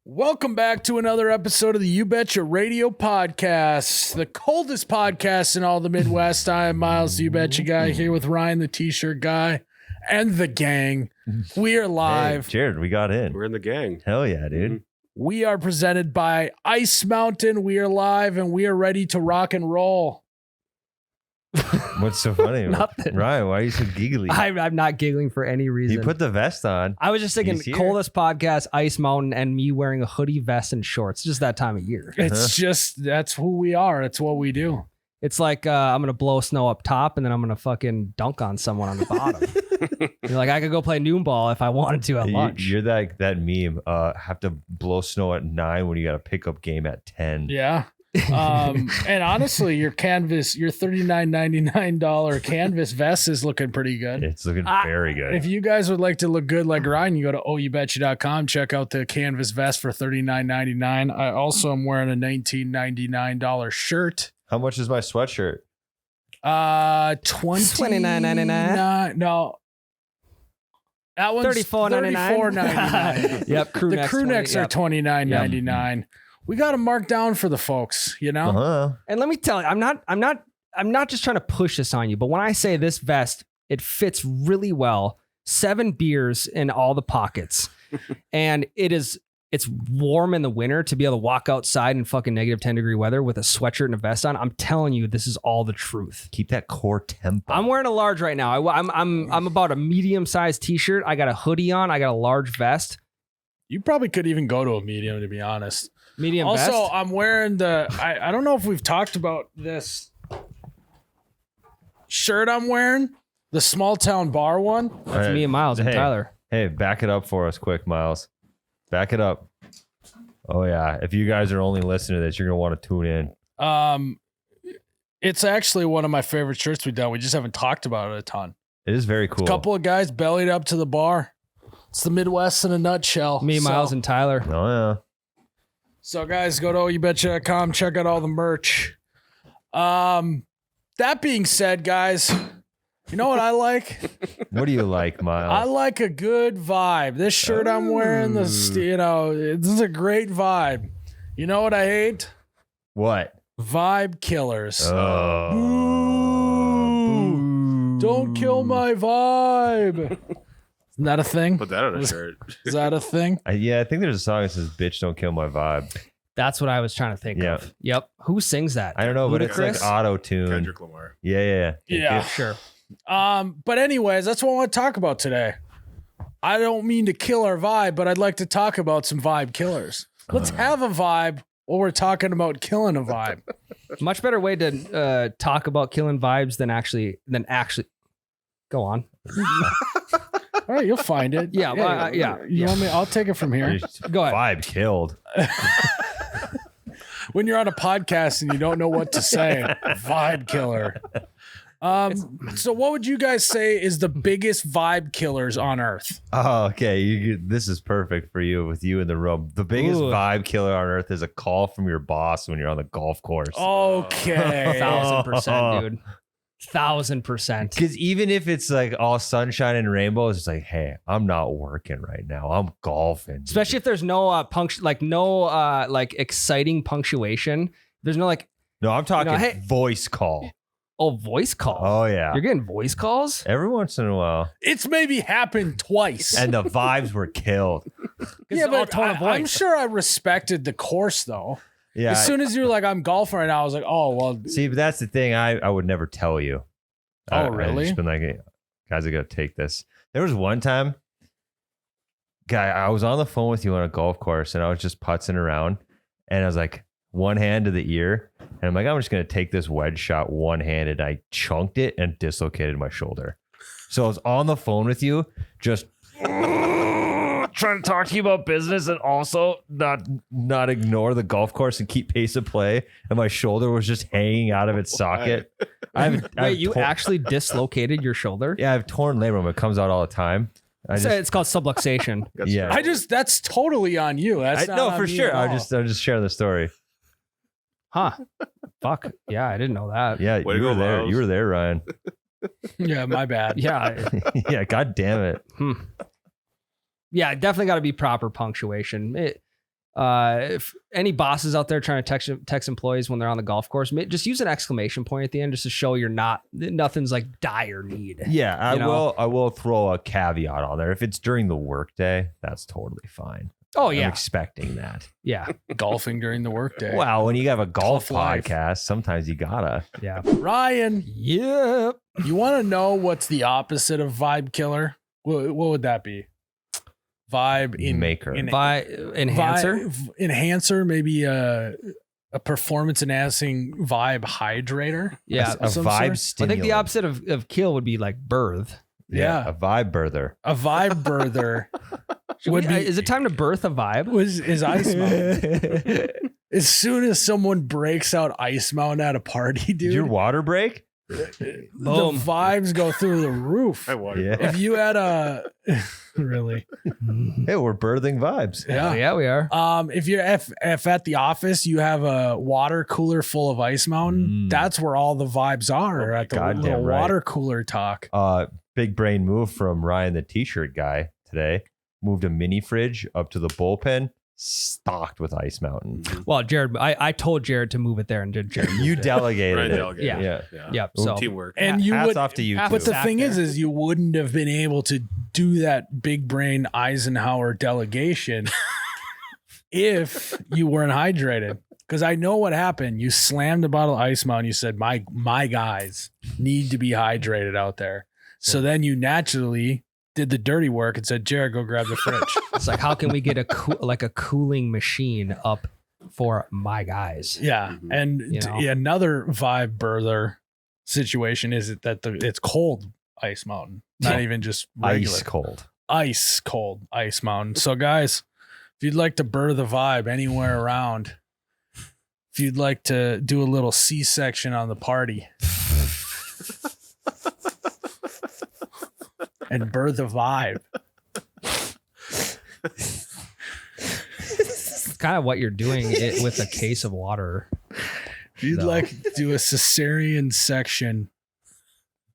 Welcome back to another episode of the You Betcha Radio Podcast, the coldest podcast in all the Midwest. I am Miles, the You Betcha guy, here with Ryan, the T-shirt guy, and the gang. We are live. Hey, Jerrod, we got in. We're in the gang. Hell yeah, dude. Mm-hmm. We are presented by Ice Mountain. We are live, and we are ready to rock and roll. What's so funny? Nothing. Ryan, why are you so giggly? I'm not giggling for any reason. You put the vest on. I was just thinking He's here. coldest podcast, Ice Mountain, and me wearing a hoodie, vest, and shorts. Just that time of year. It's just, that's who we are. It's what we do. It's like I'm going to blow snow up top and then I'm going to fucking dunk on someone on the bottom. You're like, I could go play noon ball if I wanted to at lunch. You're like that meme. Have to blow snow at 9 when you got a pickup game at 10. Yeah. And honestly, your $39.99 canvas vest is looking pretty good. It's looking very good. If you guys would like to look good like Ryan, you go to oubetcha.com, check out the canvas vest for $39.99. I also am wearing a $19.99 shirt. How much is my sweatshirt? $29.99. No. That one's $34.99. Yep, crew The necks. crew necks are $29.99. We got to mark down for the folks, you know? Uh-huh. And let me tell you, I'm not just trying to push this on you, but when I say this vest, it fits really well. 7 beers in all the pockets. And it's warm in the winter to be able to walk outside in fucking negative 10-degree weather with a sweatshirt and a vest on. I'm telling you, this is all the truth. Keep that core tempo. I'm wearing a large right now. I'm about a medium-sized t-shirt. I got a hoodie on. I got a large vest. You probably could even go to a medium, to be honest. Medium also, vest. I'm wearing I don't know if we've talked about this shirt I'm wearing, the small town bar one. That's me and Miles and Tyler. Hey, back it up for us quick, Miles. Back it up. Oh, yeah. If you guys are only listening to this, you're going to want to tune in. It's actually one of my favorite shirts we've done. We just haven't talked about it a ton. It is very cool. A couple of guys bellied up to the bar. It's the Midwest in a nutshell. Me, Miles, and Tyler. Oh, yeah. So, guys, go to oubetcha.com. Check out all the merch. That being said, guys, you know what I like? What do you like, Miles? I like a good vibe. This shirt I'm wearing, this is a great vibe. You know what I hate? What? Vibe killers. Oh. Boo. Don't kill my vibe. Isn't that a thing? Put that on a shirt. Is that a thing? Yeah, I think there's a song that says, "Bitch, don't kill my vibe." That's what I was trying to think of. Yep. Who sings that? I don't know, but it's Ludacris? like auto-tune. Kendrick Lamar. Yeah. Yeah. Sure. But anyways, that's what I want to talk about today. I don't mean to kill our vibe, but I'd like to talk about some vibe killers. Let's have a vibe while we're talking about killing a vibe. Much better way to talk about killing vibes than actually. Go on. All right, you'll find it. Yeah. You want me? I'll take it from here. Go ahead. Vibe killed. When you're on a podcast and you don't know what to say, vibe killer. So what would you guys say is the biggest vibe killers on earth? Oh, okay. This is perfect for you with you in the room. The biggest vibe killer on earth is a call from your boss when you're on the golf course. Okay. 1,000%, dude. 1,000%. Because even if it's like all sunshine and rainbows, it's like, hey, I'm not working right now. I'm golfing. Dude. Especially if there's no exciting punctuation. There's no No, I'm talking hey- voice call. voice call. Oh, yeah. You're getting voice calls? Every once in a while. It's maybe happened twice. And the vibes were killed. Yeah, but tone of voice. I'm sure I respected the course though. Yeah. As soon as you were like, I'm golfing right now, I was like, oh, well. See, but that's the thing. I would never tell you. Oh, really? I've just been like, hey, guys, I got to take this. There was one time, guy, I was on the phone with you on a golf course and I was just putzing around and I was like, one hand to the ear. And I'm like, I'm just going to take this wedge shot one-handed. I chunked it and dislocated my shoulder. So I was on the phone with you, just trying to talk to you about business and also not ignore the golf course and keep pace of play. And my shoulder was just hanging out of its socket. You actually dislocated your shoulder? Yeah, I have torn labrum. It comes out all the time. It's called subluxation. Yeah. That's totally on you. That's not no, on for me sure. at all. I'm just sharing the story. Huh. Fuck. Yeah, I didn't know that. Yeah, Way to you were go, there. Miles. You were there, Ryan. Yeah, my bad. Yeah. Yeah, god damn it. Yeah, definitely got to be proper punctuation. If any bosses out there trying to text employees when they're on the golf course, just use an exclamation point at the end just to show nothing's like dire need. Yeah, I will throw a caveat on there. If it's during the workday, that's totally fine. Oh yeah, I'm expecting that. Yeah, Golfing during the workday. Wow, when you have a golf Tough life. podcast, sometimes you gotta. yeah. Ryan, Yep. you want to know what's the opposite of vibe killer? What would that be? Vibe Maker. Enhancer. Enhancer, maybe a performance enhancing vibe hydrator. Yeah, a some vibe sort? stimulant. I think the opposite of kill would be like birth. Yeah. A vibe birther. A vibe birther would be. Is it time to birth a vibe? Is Ice Mountain. As soon as someone breaks out Ice Mountain at a party, dude, Did your water break? the Boom. vibes go through the roof. Yeah. If you had a really, Hey, we're birthing vibes. Yeah, we are. if you're if at the office you have a water cooler full of Ice Mountain, that's where all the vibes are at the goddamn little right. water cooler talk. Big brain move from Ryan, the t-shirt guy today. Moved a mini fridge up to the bullpen, stocked with Ice Mountain. Well, Jerrod, I told Jerrod to move it there, and did Jerrod? You delegated Ryan it. delegated. Yeah. Yeah. Yep. So Teamwork. And you Hats would, off to you half too. but the Sat thing there. is you wouldn't have been able to do that big brain Eisenhower delegation if you weren't hydrated. Because I know what happened. You slammed a bottle of Ice Mountain. You said, my guys need to be hydrated out there. So then you naturally did the dirty work and said, Jerrod, go grab the fridge. it's like, how can we get a cooling machine up for my guys? Yeah. And You know? another vibe birther situation is that it's cold Ice Mountain, not even just regular. Ice cold. Ice cold Ice Mountain. So guys, if you'd like to birth a vibe anywhere around, if you'd like to do a little C-section on the party and birth a vibe, It's kind of what you're doing with a case of water. if you'd No. like to do a cesarean section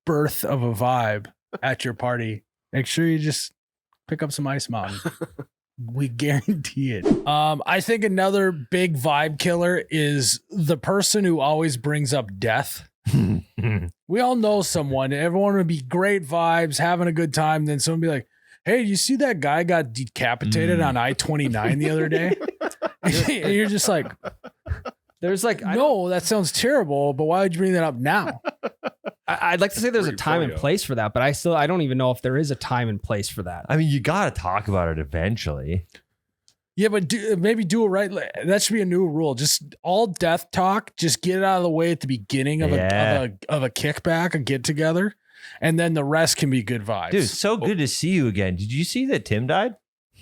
birth of a vibe at your party, make sure you just pick up some Ice Mountain. We guarantee it. I think another big vibe killer is the person who always brings up death. We all know someone. Everyone would be great vibes, having a good time. Then someone would be like, hey, you see that guy got decapitated on I-29 the other day? And you're just like, There's like, no, that sounds terrible, but why would you bring that up now? I'd like to say there's a time and place for that, but I don't even know if there is a time and place for that. I mean, you got to talk about it eventually. Yeah, but maybe do it right. That should be a new rule. Just all death talk. Just get it out of the way at the beginning of a kickback, a get together, and then the rest can be good vibes. Dude, so good to see you again. Did you see that Tim died?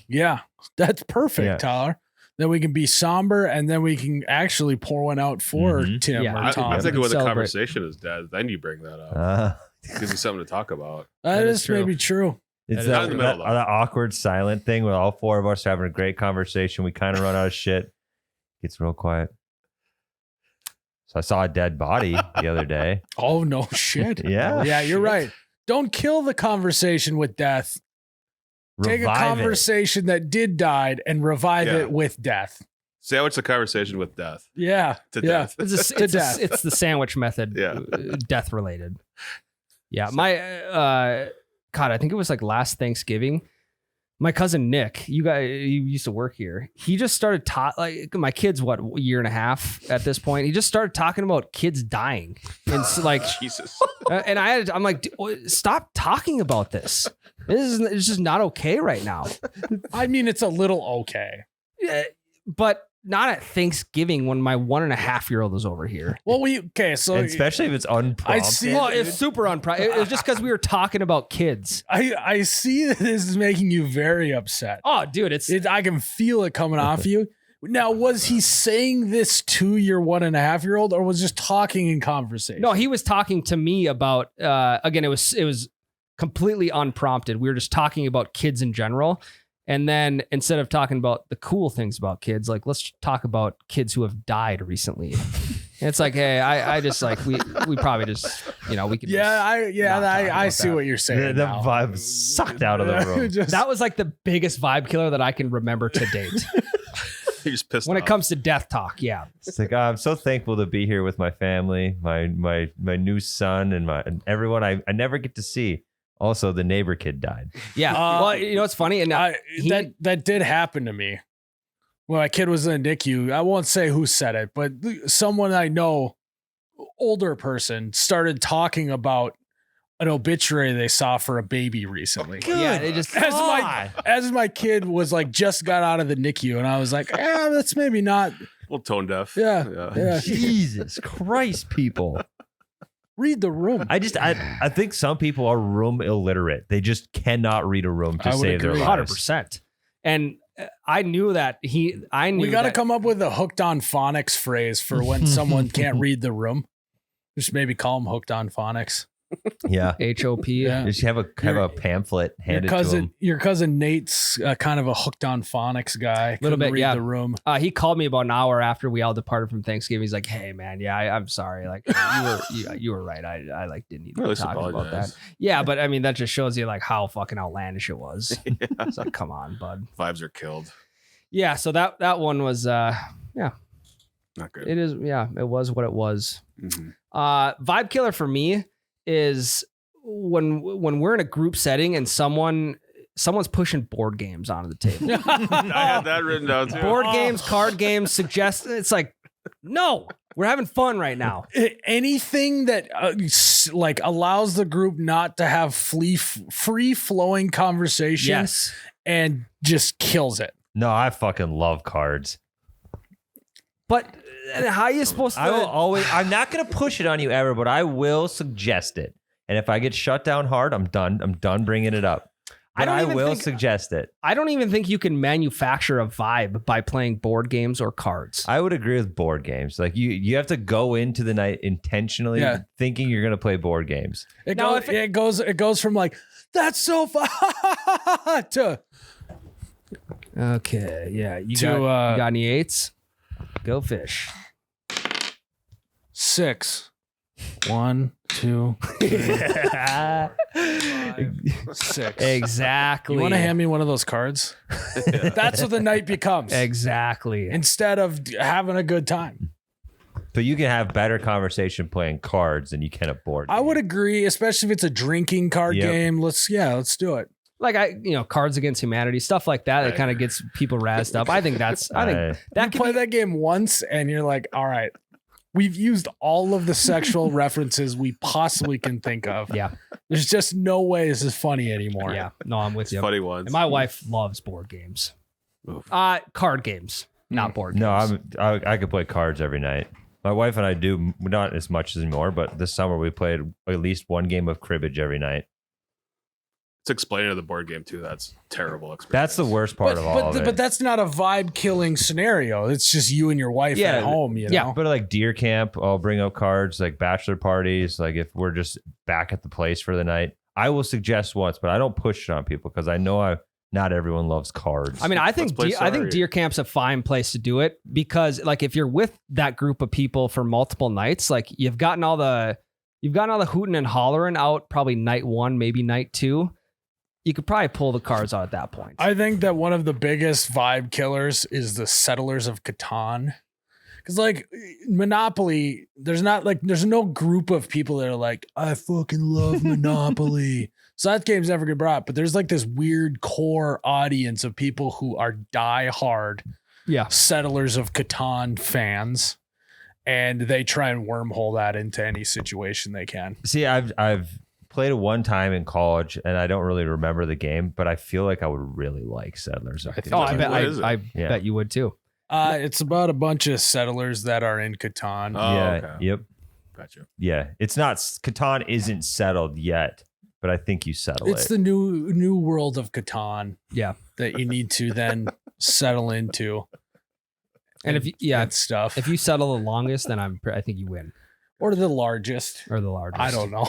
Yeah, that's perfect, Yeah. Tyler. Then we can be somber, and then we can actually pour one out for Tim Yeah. or Tom. I think when the Celebrate. conversation is dead, then you bring that up. Gives you something to talk about. that that is is true. maybe true. It's Not in the middle, though. that awkward silent thing where all four of us are having a great conversation. We kind of run out of shit. Gets real quiet. So I saw a dead body the other day. Oh no, shit. Yeah. Yeah, you're right. Don't kill the conversation with death. Take a Revive it. conversation that did died and revive Yeah. it with death. Sandwich the conversation with death. Yeah. To yeah. death. It's the sandwich method, Yeah. death related. Yeah, my God, I think it was like last Thanksgiving. My cousin Nick, he used to work here. He just started like my kid's a year and a half at this point. He just started talking about kids dying, and so, like, Jesus. and I'm like, stop talking about this. It's just not okay right now. I mean, it's a little okay. But not at Thanksgiving when my 1.5-year-old is over here. Well, so And especially if it's unprompted. I see- Well, it's super unprompted. It was just because we were talking about kids. I see that this is making you very upset. Oh, dude, I can feel it coming off you. Now, was he saying this to your 1.5-year-old, or was just talking in conversation? no. He was talking to me about. Again, it was completely unprompted. We were just talking about kids in general. And then instead of talking about the cool things about kids, like, let's talk about kids who have died recently. And it's like, hey, I just like, we probably just, we could. I see what you're saying. The now. vibe sucked out of the room. Just- That was like the biggest vibe killer that I can remember to date. You're just pissed when off. it comes to death talk, yeah. It's like, I'm so thankful to be here with my family, my new son, and everyone I never get to see. Also, the neighbor kid died. Yeah. Well, you know what's funny? And that did happen to me. When my kid was in the NICU, I won't say who said it, but someone I know, older person, started talking about an obituary they saw for a baby recently. yeah, they just As my kid was like just got out of the NICU, and I was like, that's maybe not. Well, tone deaf. Yeah. Jesus Christ, people. Read the room. I think some people are room illiterate. They just cannot read a room to I would save their agree. lives. 100%. And I knew that we got to come up with a hooked on phonics phrase for when someone can't read the room. Just maybe call them hooked on phonics. Yeah. HOP. Yeah. Just have a pamphlet handed to him. Your cousin Nate's kind of a hooked on phonics guy. Little bit, read yeah. the room. He called me about an hour after we all departed from Thanksgiving. He's like, "Hey, man, yeah, I'm sorry. Like, you were right. I like didn't need to Really talk about apologize. that." Yeah, but I mean, that just shows you like how fucking outlandish it was. It's like, come on, bud. Vibes are killed. Yeah. So that one was, Not good. it is. Yeah, it was what it was. Mhm. Vibe killer for me is when we're in a group setting and someone's pushing board games onto the table. I had that written down too. Board games, card games, suggest. It's like, no, we're having fun right now. Anything that like allows the group not to have free flowing conversation Yes. and just kills it. No, I fucking love cards. But how are you supposed to? I will always. I'm not going to push it on you ever, but I will suggest it. And if I get shut down hard, I'm done. I'm done bringing it up. But I will suggest it. I don't even think you can manufacture a vibe by playing board games or cards. I would agree with board games. Like you have to go into the night intentionally thinking you're going to play board games. It goes from like that's so fun to Okay, yeah. You To, got any eights? Go fish. 6. 1, 2, 3, 6. Exactly. You want to hand me one of those cards? That's what the night becomes. Exactly. Instead of having a good time. But you can have better conversation playing cards than you can a board game. I would agree, especially if it's a drinking card game. Let's do it. Like Cards Against Humanity, stuff like that. That kind of gets people razzed up. I think that You play that game once and you're like, all right, we've used all of the sexual references we possibly can think of. Yeah. There's just no way this is funny anymore. Yeah. No, I'm with you. Funny ones. And my wife loves board games. Oof. Card games, not board games. No, I could play cards every night. My wife and I do, not as much anymore, but this summer we played at least one game of cribbage every night. It's explaining to the board game too. That's terrible experience. That's the worst part of all of it. But that's not a vibe killing scenario. It's just you and your wife at home, you know? But like deer camp, I'll bring up cards, like bachelor parties, like if we're just back at the place for the night. I will suggest once, but I don't push it on people because I know not everyone loves cards. I mean, I think deer camp's a fine place to do it because like if you're with that group of people for multiple nights, like you've gotten all the hooting and hollering out probably night 1, maybe night 2. You could probably pull the cards out at that point. I think that one of the biggest vibe killers is the Settlers of Catan. Because like Monopoly, there's no group of people that are like, I fucking love Monopoly. So that game's never get brought. But there's like this weird core audience of people who are diehard Settlers of Catan fans. And they try and wormhole that into any situation they can. See, I've played it one time in college and I don't really remember the game, but I feel like I would really like Settlers. I bet you would too. It's about a bunch of settlers that are in Catan. Okay. Yep. Gotcha. Yeah. It's not, Catan isn't settled yet, but I think you settle It's the new world of Catan. Yeah. That you need to then settle into. And if you settle the longest, then I think you win. Or the largest. I don't know.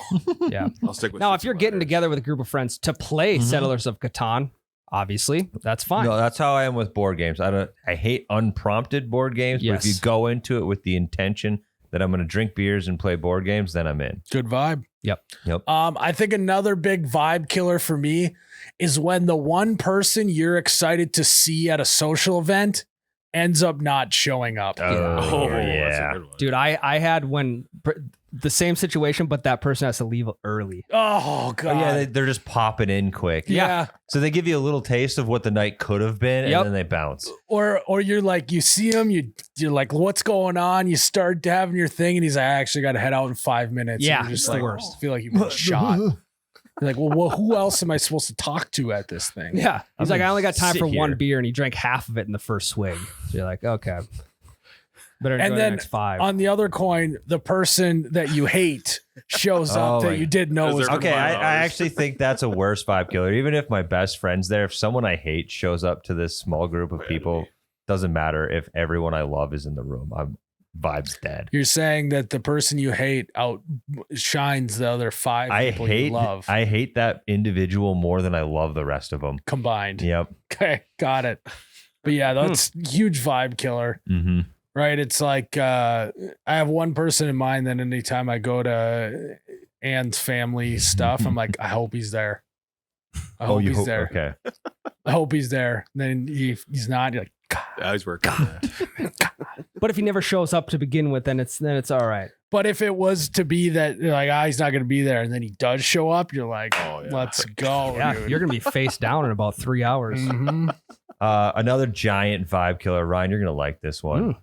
Yeah. I'll stick with now, if you're getting together with a group of friends to play Settlers of Catan, obviously, that's fine. No, that's how I am with board games. I hate unprompted board games, but if you go into it with the intention that I'm going to drink beers and play board games, then I'm in. Good vibe. Yep. I think another big vibe killer for me is when the one person you're excited to see at a social event ends up not showing up. That's a good one. Dude, I had the same situation, but that person has to leave early. Oh god. Oh, yeah, they're just popping in quick. Yeah. So they give you a little taste of what the night could have been, and then they bounce. Or you're like, you see him, you're like, what's going on? You start having your thing, and he's like, I actually got to head out in 5 minutes. Yeah, and you're just it's the like, worst. feel like you've been shot. You're like, well, who else am I supposed to talk to at this thing? Yeah. He's I'm like, I only got time sit for here. one beer, and he drank half of it in the first swig. So you're like, okay. Better enjoy And the then next 5. on the other coin, the person that you hate shows up Oh, that like- you didn't know was Deserve Okay, I $5. actually think that's a worse vibe killer. Even if my best friend's there, if someone I hate shows up to this small group of people, doesn't matter if everyone I love is in the room. I'm vibe's dead. You're saying that the person you hate outshines the other 5 I people you love hate that individual more than I love the rest of them. combined. Yep. Okay, got it. But yeah, that's huge vibe killer. Mm-hmm. Right. It's like I have one person in mind that anytime I go to Ann's family stuff, I'm like, I hope he's there. I hope he's there. Okay. I hope he's there. And then he's not. You're like, God. Yeah, he's working. But if he never shows up to begin with, then it's all right. But if it was to be that, you're like, he's not going to be there, and then he does show up, you're like, Oh, yeah. let's go. Yeah, dude. you're gonna be face down in about 3 hours. Mhm. Another giant vibe killer. Ryan, you're gonna like this one.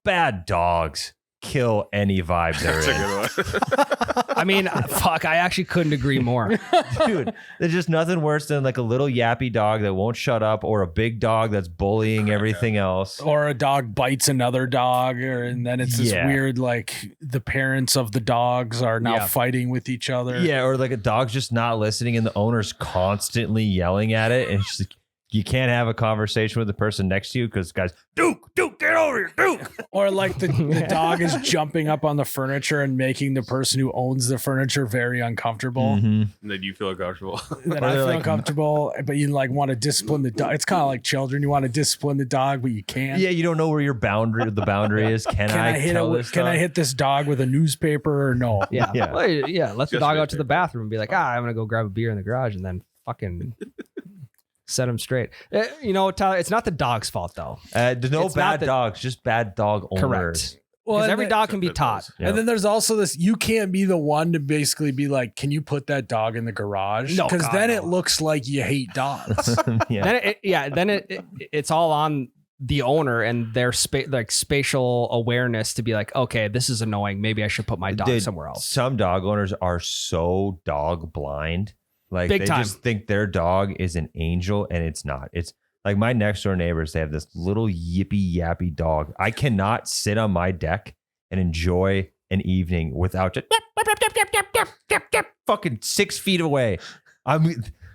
Bad dogs kill any vibe they're That's a good one. I mean, fuck, I actually couldn't agree more. in. Dude, there's just nothing worse than like a little yappy dog that won't shut up, or a big dog that's bullying everything else. Or a dog bites another dog, and then it's this Yeah. weird, like the parents of the dogs are now Yeah. fighting with each other. Yeah, or like a dog's just not listening, and the owner's constantly yelling at it, and it's just, you can't have a conversation with the person next to you because guys, Duke, get over here, Duke. Or like the dog is jumping up on the furniture and making the person who owns the furniture very uncomfortable. Mhm. And then you feel uncomfortable. Then Or I they're feel like- uncomfortable, but you like want to discipline the dog. It's kind of like children. You want to discipline the dog, but you can't. Yeah, you don't know where the boundary is. Can I hit tell it? this Can I dog? hit this dog with a newspaper or no? Yeah. Yeah. Well, yeah. Let the Just dog right out to there. the bathroom and be like, I'm going to go grab a beer in the garage and then fucking set him straight. You know, Tyler, it's not the dog's fault, though. There's no It's not bad the- dogs, just bad dog owners. Correct. Well, Because and every then- dog can be taught. Yeah. And then there's also this: you can't be the one to basically be like, "Can you put that dog in the garage?" No, Because God, then no. it looks like you hate dogs. Yeah. Then it's all on the owner and their spatial awareness to be like, okay, this is annoying. Maybe I should put my dog Dude, somewhere else. Some dog owners are so dog blind. Like Big they time. just think their dog is an angel and it's not. It's like my next door neighbors, they have this little yippy yappy dog. I cannot sit on my deck and enjoy an evening without just fucking 6 feet away.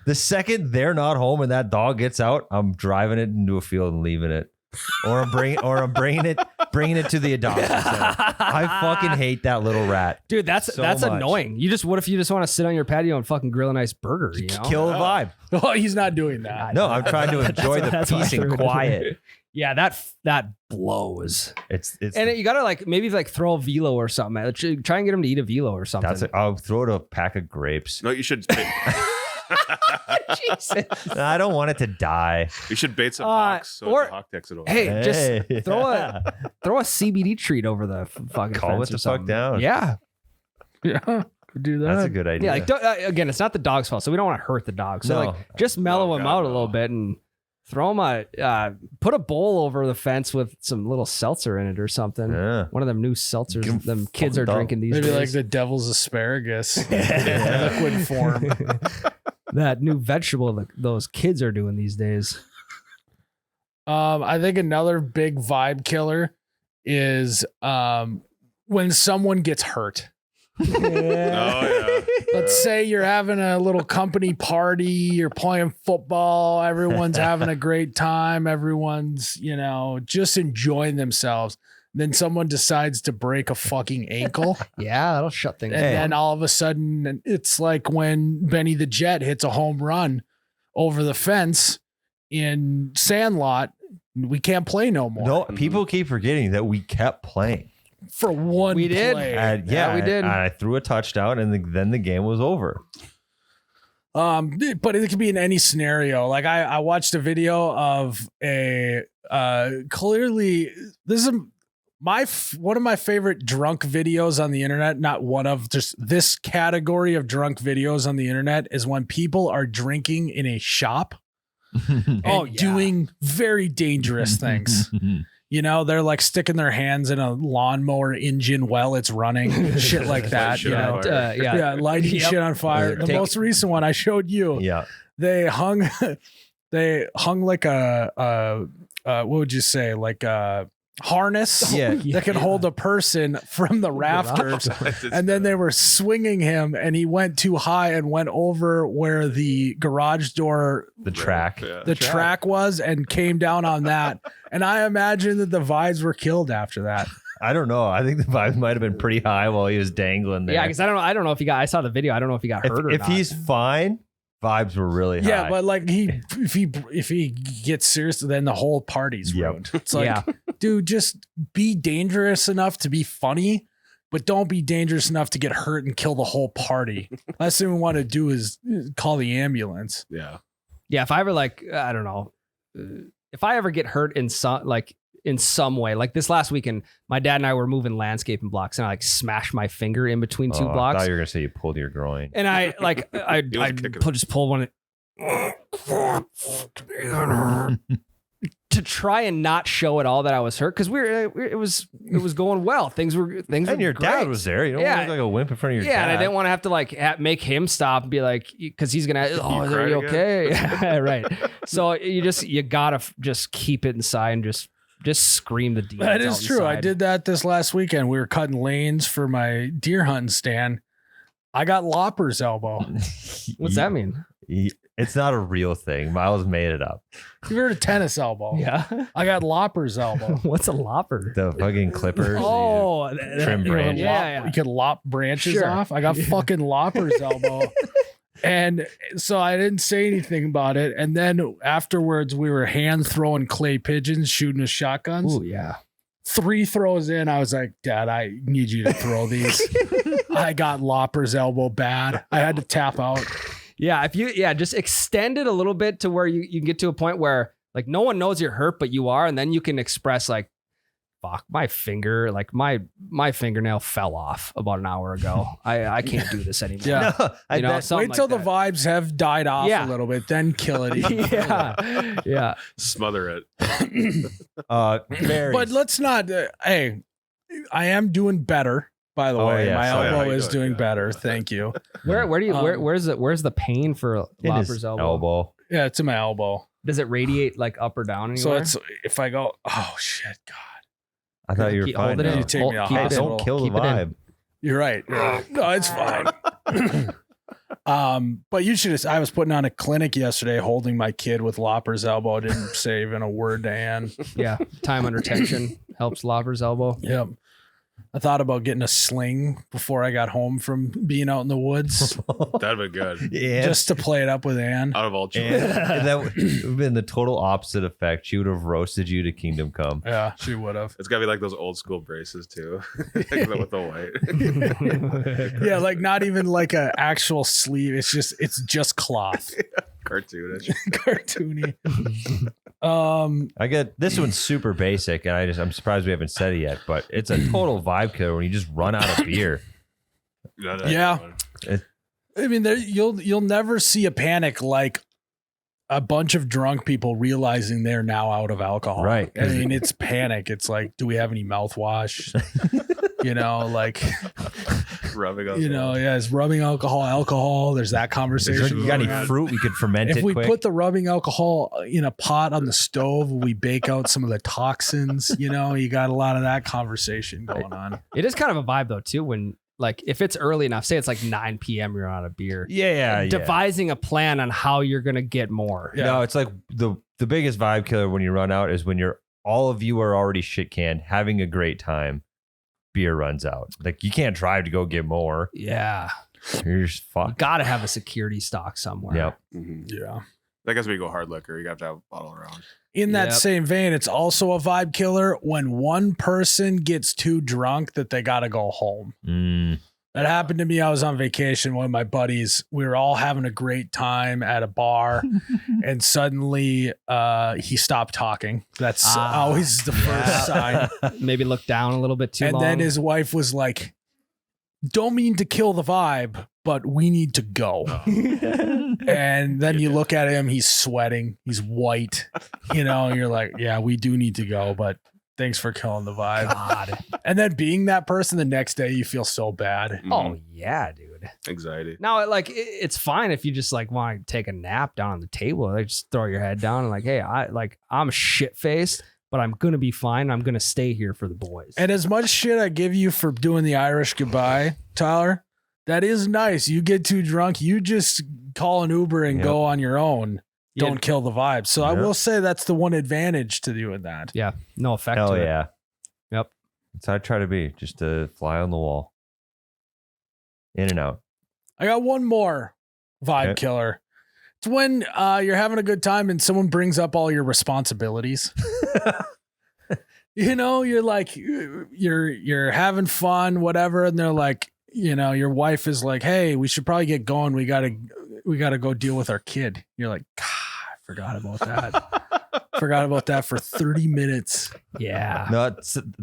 The second they're not home and that dog gets out, I'm driving it into a field and leaving it. Or I'm bringing it to the adoption center. I fucking hate that little rat. Dude, that's so much. annoying. What if you just want to sit on your patio and fucking grill a nice burger? You know? Kill the vibe. Well, he's not doing that. No, I'm trying to enjoy the That's why I peace threw and it in. quiet. Yeah, that blows. It's And you gotta maybe throw a velo or something. Try and get him to eat a velo or something. that's it. I'll throw it a pack of grapes. No, you should. Jesus. I don't want it to die. You should bait some hawks so or- the hawk takes it away. Hey, just Hey, throw yeah. a CBD treat over the fucking Calm fence it or the fuck something. down. Yeah, Yeah, could do that. That's a good idea. yeah. Like again, it's not the dog's fault, so we don't want to hurt the dog. So No. like, just mellow No, him God, out a no. little bit and throw him put a bowl over the fence with some little seltzer in it or something. Yeah. One of them new seltzers Give 'em them kids are fucking drinking these Maybe days. like the devil's asparagus in liquid form. That new vegetable that those kids are doing these days. I think another big vibe killer is when someone gets hurt. Oh yeah. Let's say you're having a little company party, you're playing football, everyone's having a great time, everyone's, just enjoying themselves. Then someone decides to break a fucking ankle. Yeah, that'll shut things And down. then all of a sudden, it's like when Benny the Jet hits a home run over the fence in Sandlot. We can't play no more. No, people keep forgetting that we kept playing. For one We did. play. And Yeah, we did. And I threw a touchdown, and then the game was over. But it could be in any scenario. Like I watched a video of a clearly this is one of my favorite drunk videos on the internet. Not one of, just this category of drunk videos on the internet is when people are drinking in a shop and doing very dangerous things. You know, they're like sticking their hands in a lawnmower engine while it's running, shit like that. You know, lighting shit on fire. The most recent one I showed you. Yeah, they hung like a what would you say, like a harness that can hold a person from the rafters, and then they were swinging him, and he went too high and went over where the garage door, the track was, and came down on that. And I imagine that the vibes were killed after that. I don't know. I think the vibes might have been pretty high while he was dangling there. Yeah, because I don't know if he got. I saw the video. I don't know if he got hurt or not. If he's fine, vibes were really high. Yeah, but like if he gets serious, then the whole party's ruined. It's like, dude, just be dangerous enough to be funny, but don't be dangerous enough to get hurt and kill the whole party. Last thing we want to do is call the ambulance. Yeah. Yeah. If I ever I don't know, if I ever get hurt in some way, like this last weekend, my dad and I were moving landscaping blocks, and I smashed my finger in between two blocks. I thought you were gonna say you pulled your groin. And I just pulled one to try and not show at all that I was hurt, because it was going well. Things were and your great. dad was there. You don't look like a wimp in front of your dad. Yeah, and I didn't want to have to make him stop and be like, because he's gonna, are you okay? Yeah, right. So you gotta just keep it inside and just scream the demons. That is true. Inside. I did that this last weekend. We were cutting lanes for my deer hunting stand. I got Lopper's elbow. What's that mean? It's not a real thing. Miles made it up. You've heard of tennis elbow? Yeah. I got Lopper's elbow. What's a lopper? The fucking clippers. Trim branches. You could lop branches off. I got fucking Lopper's elbow. And so I didn't say anything about it. And then afterwards, we were hand throwing clay pigeons, shooting with shotguns. Oh, yeah. 3 throws in, I was like, Dad, I need you to throw these. I got Lopper's elbow bad. I had to tap out. Yeah, just extend it a little bit to where you can get to a point where like no one knows you're hurt, but you are, and then you can express like, fuck, my finger, like my fingernail fell off about an hour ago. I can't do this anymore. Yeah. No, wait till the vibes have died off a little bit, then kill it. Yeah. Smother it. But let's not. Hey, I am doing better. By the way, my elbow is doing better. Thank you. Where's the pain for Lopper's elbow? Yeah, it's in my elbow. Does it radiate like up or down anywhere? So it's if I go, oh shit, God. I thought you were fine. You take me to hospital. Don't kill the vibe. You're right. No, it's fine. But you should. I was putting on a clinic yesterday, holding my kid with Lopper's elbow. I didn't say even a word to Ann. Yeah, time under tension helps Lopper's elbow. Yep. I thought about getting a sling before I got home from being out in the woods. That'd be good. Yeah. Just to play it up with Ann. Out of all children. That would have been the total opposite effect. She would have roasted you to Kingdom Come. Yeah, she would have. It's got to be like those old school braces too. Like with the white. Yeah, like not even like a actual sleeve. It's just cloth. Cartoonish. Cartoony. I get this one's super basic, and I'm surprised we haven't said it yet, but it's a total vibe killer when you just run out of beer. Yeah. I mean, you'll never see a panic like a bunch of drunk people realizing they're now out of alcohol. Right. I mean, it's panic. It's like, do we have any mouthwash? Like rubbing alcohol. Is rubbing alcohol. There's that conversation. You got any fruit we could ferment if it we quick? put the rubbing alcohol in a pot on the stove, we bake out some of the toxins. You got a lot of that conversation going on. It is kind of a vibe though too, when like if it's early enough, say it's like 9 p.m. you're on a beer. Yeah. Devising a plan on how you're gonna get more. Yeah. No, it's like the biggest vibe killer when you run out is when all of you are already shit canned, having a great time. Beer runs out. Like you can't drive to go get more. Yeah. You're just fucked. You gotta have a security stock somewhere. Yep. Mm-hmm. Yeah. I guess when you go hard liquor, you have to have a bottle around. In that same vein, it's also a vibe killer when one person gets too drunk that they got to go home. That happened to me. I was on vacation with my buddies. We were all having a great time at a bar, and suddenly he stopped talking. That's always the first sign. Maybe look down a little bit too And long. then his wife was like, "Don't mean to kill the vibe, but we need to go." And then you look at him, he's sweating, he's white, and you're like, yeah, we do need to go, but thanks for killing the vibe. God. And then being that person the next day, you feel so bad. Oh yeah, dude. Anxiety. Now, like, it's fine if you just like want to take a nap down on the table. Like, just throw your head down and like, hey, I'm shit faced, but I'm gonna be fine. I'm gonna stay here for the boys. And as much shit I give you for doing the Irish goodbye, Tyler, that is nice. You get too drunk, you just call an Uber and go on your own. Yeah. Don't kill the vibe. So I will say that's the one advantage to doing that. Yeah, no effect. Hell to yeah. It. Yep. That's how I try to be, just to fly on the wall. In and out. I got one more vibe killer. It's when you're having a good time and someone brings up all your responsibilities. You're like, you're having fun, whatever. And they're like, your wife is like, hey, we should probably get going. We gotta go deal with our kid. You're like, God, I forgot about that. Forgot about that for 30 minutes. Yeah. No,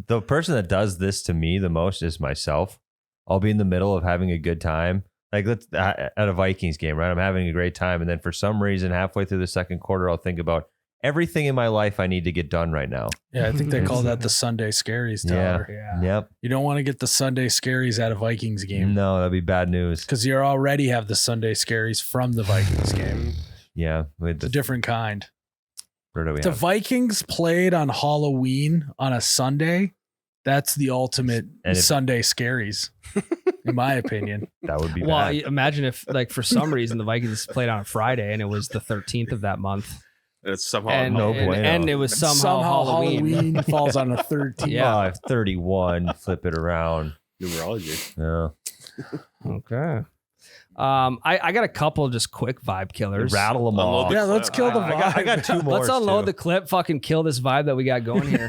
the person that does this to me the most is myself. I'll be in the middle of having a good time. Like at a Vikings game, right? I'm having a great time. And then for some reason, halfway through the second quarter, I'll think about everything in my life I need to get done right now. Yeah, I think they call that the Sunday scaries, Tyler. Yeah. Yep. You don't want to get the Sunday scaries at a Vikings game. No, that'd be bad news. Because you already have the Sunday scaries from the Vikings game. Yeah. It's a different kind. Where do we The have? Vikings played on Halloween on a Sunday. That's the ultimate Sunday scaries, in my opinion. That would be Well, bad. imagine if, like, for some reason the Vikings played on a Friday and it was the 13th of that month, It's somehow and it was somehow Halloween. falls on the 13th. Yeah. 31. Flip it around. numerology. Yeah. Okay. I got a couple just quick vibe killers. Rattle them all. Unload the Yeah, let's kill the vibe. I got two more. Let's unload the clip. Fucking kill this vibe that we got going here.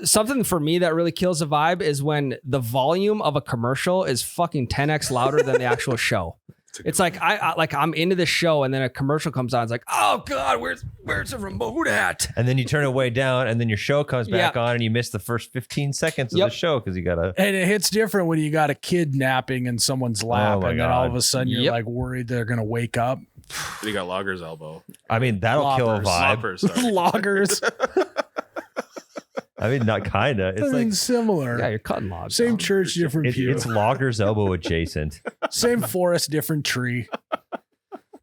Something for me that really kills the vibe is when the volume of a commercial is fucking 10x louder than the actual show. It's like I'm into this show and then a commercial comes on. It's like, oh God, where's the remote at? And then you turn it way down, and then your show comes back on, and you miss the first 15 seconds of the show because you gotta. And it hits different when you got a kid napping in someone's lap, my and then all of God. a sudden you're like worried they're gonna wake up. And you got Logger's elbow. I mean, that'll kill a Loppers. vibe. Loppers, sorry. Loggers. I mean, not kinda. It's like similar. Yeah, you're cutting logs. Same down. church, different pew. it's Logger's elbow adjacent. Same forest, different tree.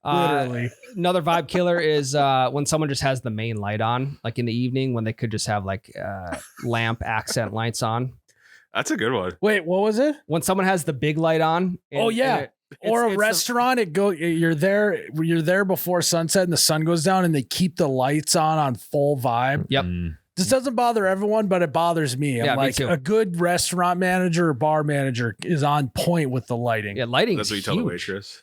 Literally. Another vibe killer is when someone just has the main light on, like in the evening when they could just have like lamp accent lights on. That's a good one. Wait, what was it? When someone has the big light on. Oh, yeah. Or a it's restaurant, you're there before sunset and the sun goes down and they keep the lights on full vibe. Yep. This doesn't bother everyone, but it bothers me. I'm Yeah, me like, too. a good restaurant manager or bar manager is on point with the lighting. Yeah, lighting. That's what you tell the waitress.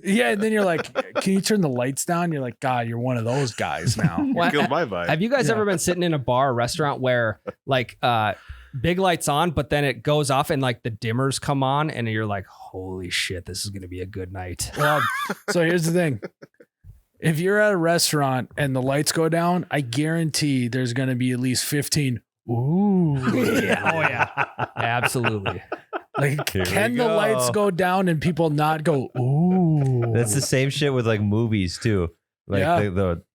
Yeah, and then you're like, can you turn the lights down? You're like, God, you're one of those guys now. You killed my vibe. Have you guys ever been sitting in a bar or restaurant where like big lights on, but then it goes off and like the dimmers come on and you're like, holy shit, this is going to be a good night. Well, so here's the thing. If you're at a restaurant and the lights go down, I guarantee there's going to be at least 15. Ooh. Yeah. Oh yeah. Absolutely. Like, Here can we the go. lights go down and people not go, ooh? That's the same shit with like movies too. Like Yeah.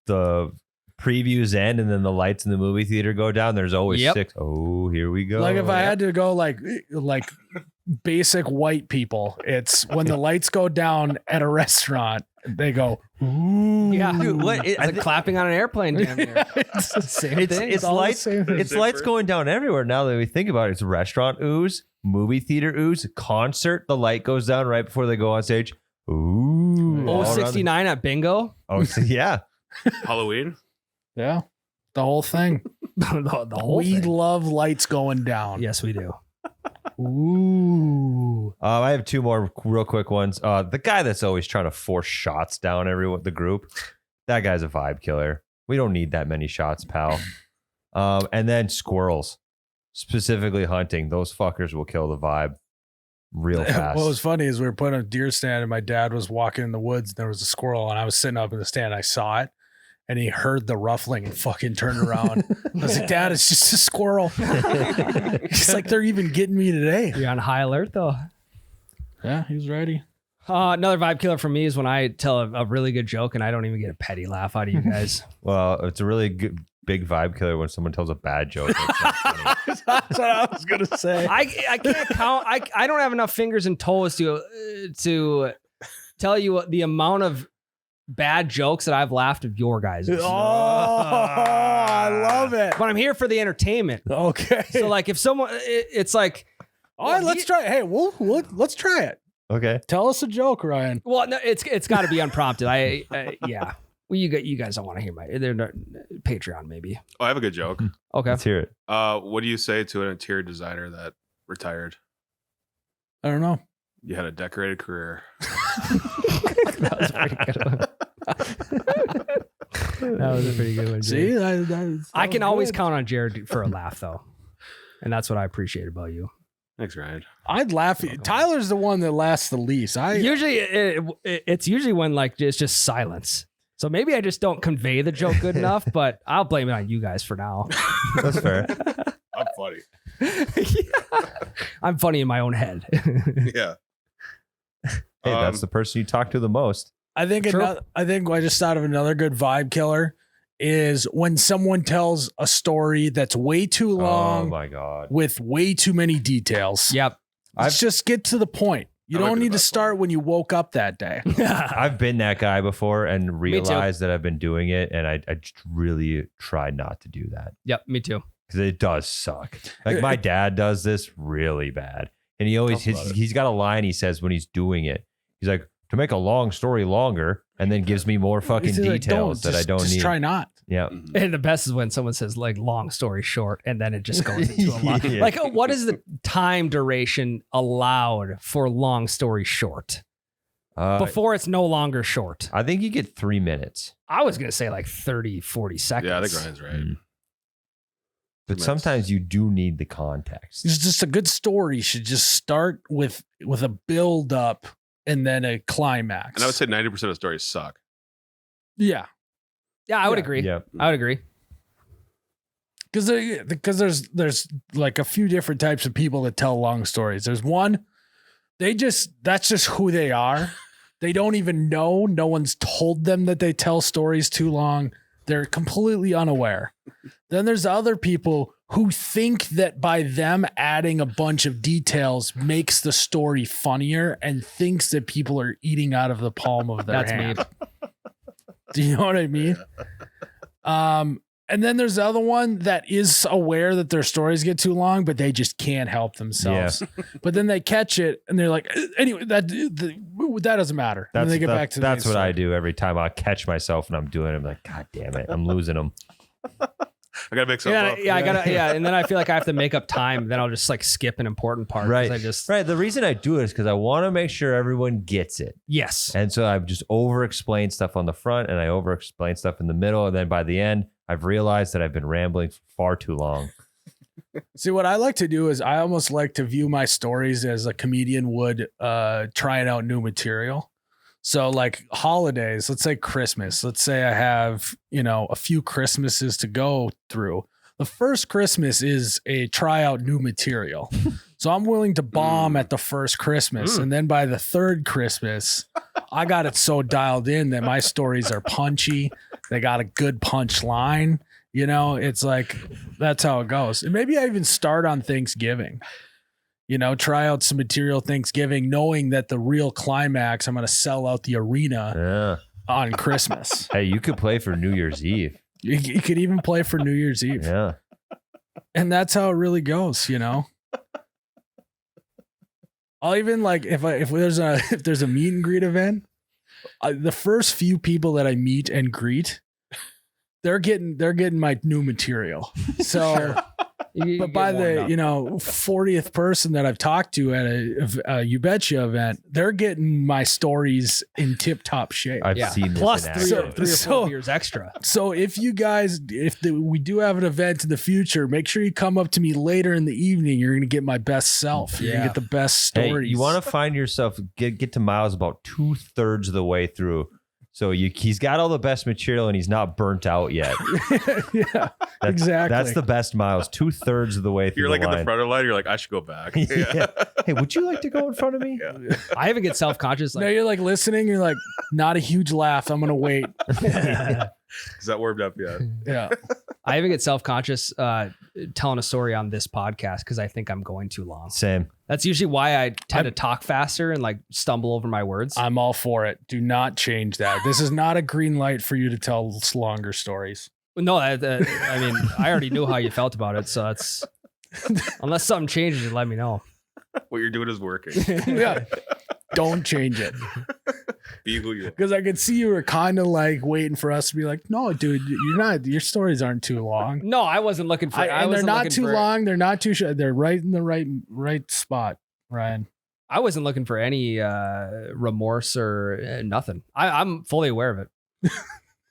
the previews end and then the lights in the movie theater go down. There's always Yep. 6. Oh, here we go. Like if I had to go like basic white people, it's when the lights go down at a restaurant, they go, ooh. Yeah. Dude, what? It's like clapping on an airplane damn near. It's the same It's thing. it's all the lights. same thing. It's lights going down everywhere now that we think about it. It's restaurant ooze, movie theater ooze, concert. The light goes down right before they go on stage. Ooh. all around the- 069 at bingo. Oh, so yeah. Halloween. Yeah. The whole thing. the whole We thing. love lights going down. Yes, we do. Ooh. I have two more real quick ones. The guy that's always trying to force shots down the group. That guy's a vibe killer. We don't need that many shots, pal. And then squirrels, specifically hunting. Those fuckers will kill the vibe. real fast. What was funny is we were putting a deer stand and my dad was walking in the woods and there was a squirrel and I was sitting up in the stand. I saw it and he heard the ruffling and fucking turned around. I was like, Dad, it's just a squirrel. He's like, they're even getting me today. You're on high alert though. Yeah, he was ready. Another vibe killer for me is when I tell a really good joke and I don't even get a petty laugh out of you guys. Well, it's a really good, big vibe killer when someone tells a bad joke. It's not funny. That's what I was going to say. I can't count. I don't have enough fingers and toes to tell you the amount of bad jokes that I've laughed at your guys'. Oh, I love it. But I'm here for the entertainment. Okay. So like if someone, it's like, all right, let's try it. Hey, let's try it. Okay. Tell us a joke, Ryan. well, no, it's got to be unprompted. Yeah. Well, you guys don't want to hear they're not, Patreon maybe. Oh, I have a good joke. Okay. Let's hear it. What do you say to an interior designer that retired? I don't know. You had a decorated career. That was a pretty good one. That was a pretty good one. See, Jerrod. I can was always good. count on Jerrod for a laugh though. And that's what I appreciate about you. Thanks, Ryan. I'd laugh. Tyler's the one that laughs the least. Usually it's usually when like it's just silence. So maybe I just don't convey the joke good enough, but I'll blame it on you guys for now. That's fair. I'm funny. I'm funny in my own head. Yeah. Hey, that's the person you talk to the most. I think True. I just thought of another good vibe killer is when someone tells a story that's way too Oh long my God. with way too many details. Yep. Let's just get to the point. You I like don't the need to best start when you woke up that day. I've been that guy before and too. realized that I've been doing it, and I just really try not to do that Yep, me too. because it does suck. Like my dad does this really bad, and he always Tell us about it. he's got a line he says when he's doing it. He's like, to make a long story longer, and then gives me more fucking He's like, details that I don't just need. try not. Yeah. Mhm. And the best is when someone says like long story short, and then it just goes into a lot. Yeah. Like what is the time duration allowed for long story short before it's no longer short? I think you get 3 minutes, I was going to say like 30, 40 seconds. Yeah, I think Ryan's right. but minutes. sometimes you do need the context. It's just a good story should just start with a build up and then a climax. And I would say 90% of stories suck. yeah. Yeah, I would Yeah. agree. Yeah. I would agree. Because there's like a few different types of people that tell long stories. There's one, that's just who they are. They don't even know. No one's told them that they tell stories too long. They're completely unaware. Then there's other people who think that by them adding a bunch of details makes the story funnier and thinks that people are eating out of the palm of their That's hand. me. Do you know what I mean? And then there's the other one that is aware that their stories get too long, but they just can't help themselves. But then they catch it and they're like, anyway, that doesn't matter. And then they get back to the that's main what I story. do every time I catch myself and I'm doing it. I'm like, God damn it, I'm losing them. I gotta make something up. I gotta. And then I feel like I have to make up time. Then I'll just like skip an important part. 'cause Right. I just. Right. The reason I do it is because I want to make sure everyone gets it. Yes. And so I've just over explained stuff on the front and I over explain stuff in the middle. And then by the end, I've realized that I've been rambling for far too long. See, what I like to do is I almost like to view my stories as a comedian would trying out new material. So like holidays, let's say Christmas. Let's say I have, a few Christmases to go through. The first Christmas is a try out new material. So I'm willing to bomb at the first Christmas. And then by the third Christmas, I got it so dialed in that my stories are punchy. They got a good punch line. It's like, that's how it goes. And maybe I even start on Thanksgiving. Try out some material Thanksgiving, knowing that the real climax, I'm going to sell out the arena Yeah. on Christmas. Hey, you could play for New Year's Eve. You could even play for New Year's Eve. Yeah. And that's how it really goes, I'll even like if there's a meet and greet event, the first few people that I meet and greet, they're getting my new material. So But by the 40th person that I've talked to at a You Betcha event, they're getting my stories in tip top shape. I've seen this plus in three action. or four beers extra. So if you guys, we do have an event in the future, make sure you come up to me later in the evening. You're going to get my best self. You're going to get the best stories. Hey, you want to find yourself, get to Miles about 2/3 of the way through. So he's got all the best material and he's not burnt out yet. Yeah, exactly. That's the best Miles. 2/3 of the way through. You're like the at line. the front of the line. You're like, I should go back. Yeah. Hey, would you like to go in front of me? Yeah. I even get self-conscious. No, Like, you're like listening. You're like, not a huge laugh. I'm going to wait. Is that warmed up yet? Yeah. I even get self-conscious telling a story on this podcast because I think I'm going too long. Same. That's usually why I tend to talk faster and like stumble over my words. I'm all for it. Do not change that. This is not a green light for you to tell longer stories. No, I mean, I already knew how you felt about it. So that's unless something changes, let me know. What you're doing is working. Yeah. Don't change it. Be who you are. Because I could see you were kind of like waiting for us to be like, no, dude, you're not. Your stories aren't too long. No, I wasn't looking for. And they're not too long. They're not too short. They're right in the right spot, Ryan. I wasn't looking for any remorse or nothing. I'm fully aware of it.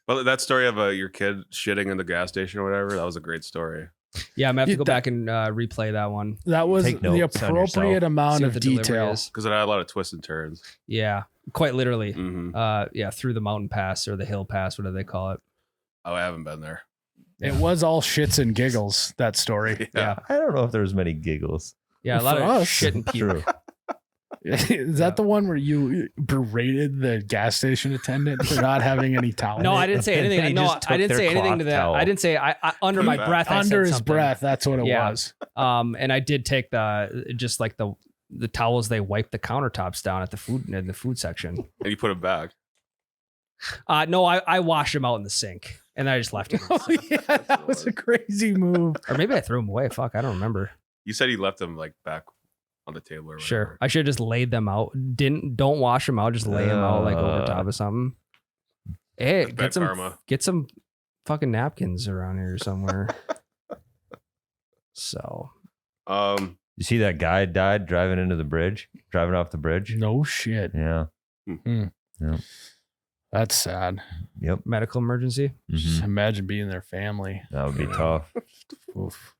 Well, that story of your kid shitting in the gas station or whatever, that was a great story. Yeah, I'm gonna have to go back and replay that one. That was Take the notes on yourself. appropriate amount See of what the delivery detail. is. Because it had a lot of twists and turns. Yeah, quite literally. Mm-hmm. Yeah, through the mountain pass or the hill pass, whatever they call it. Oh, I haven't been there. It was all shits and giggles, that story. Yeah, I don't know if there was many giggles. yeah, a lot For of us. shit and puke. True. Is that the one where you berated the gas station attendant for not having any towel? No, I didn't say He anything. No, just took I didn't their say anything cloth to that. towel. I didn't say. I under my breath. I Under said his something. breath. That's what it Yeah. was. And I did take just like the towels they wipe the countertops down at the food section. And you put it back. No, I washed them out in the sink and I just left them. Oh yeah, that was a crazy move. Or maybe I threw them away. Fuck, I don't remember. You said he left them like back on the table or whatever. Sure, I should have just laid them out. Don't wash them out. Just lay them out like over top of something. Hey, Bad karma. get some fucking napkins around here somewhere. So, You see that guy died driving off the bridge? No shit. Yeah. That's sad. Yep. medical emergency. Just Mhm. imagine being their family. That would be tough. Oof.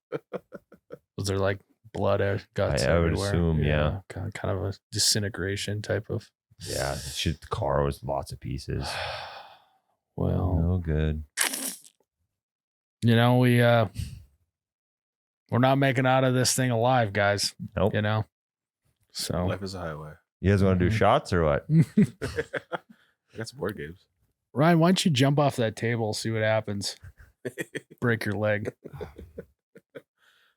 Was there like blood, guts I would everywhere? assume, yeah. Kind of a disintegration type of. Yeah. The car was lots of pieces. Well, No good. we're not making out of this thing alive, guys. Nope. So Life is a highway. You guys want to do shots or what? I got some board games. Ryan, why don't you jump off that table, see what happens? Break your leg.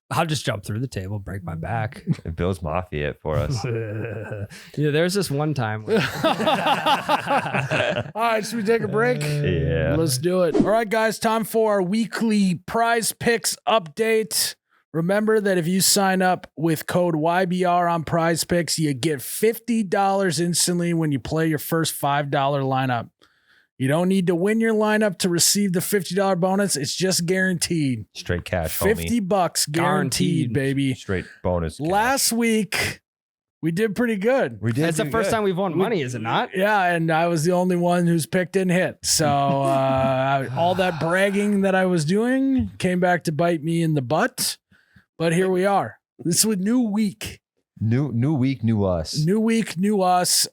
I'll just jump through the table, break my back. Bill's Mafia it for us. Yeah, there's this one time. All right, should we take a break? Yeah. Let's do it. All right, guys, time for our weekly prize picks update. Remember that if you sign up with code YBR on PrizePicks, you get $50 instantly when you play your first $5 lineup. You don't need to win your lineup to receive the $50 bonus. It's just guaranteed. Straight cash, $50 homie. guaranteed, baby. Straight bonus. cash. Last week, we did pretty good. we did. That's the do first good. time we've won money, is it not? Yeah, and I was the only one whose pick didn't hit. So all that bragging that I was doing came back to bite me in the butt. But here we are. This is a new week. New week, new us. New week, new us.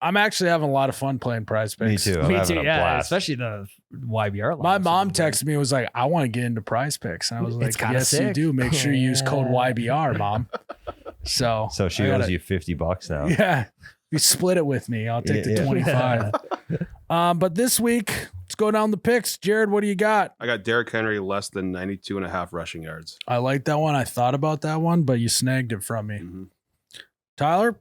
I'm actually having a lot of fun playing Prize Me Picks. too. I'm Me having too. a Yeah, blast. especially the YBR. My lines. mom texted me and was like, I want to get into Prize Picks. And I was like, It's kinda yes, you sick. do. Make sure you use code YBR, Mom. So So she I owes gotta- you $50 now. Yeah. You split it with me. I'll take the Yeah. 25. But this week, let's go down the picks. Jerrod, what do you got? I got Derrick Henry less than 92.5 rushing yards. I like that one. I thought about that one, but you snagged it from me. Mhm. Tyler?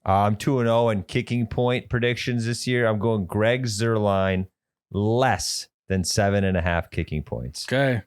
I'm 2-0 in kicking point predictions this year. I'm going Greg Zuerlein less than 7.5 kicking points. Okay.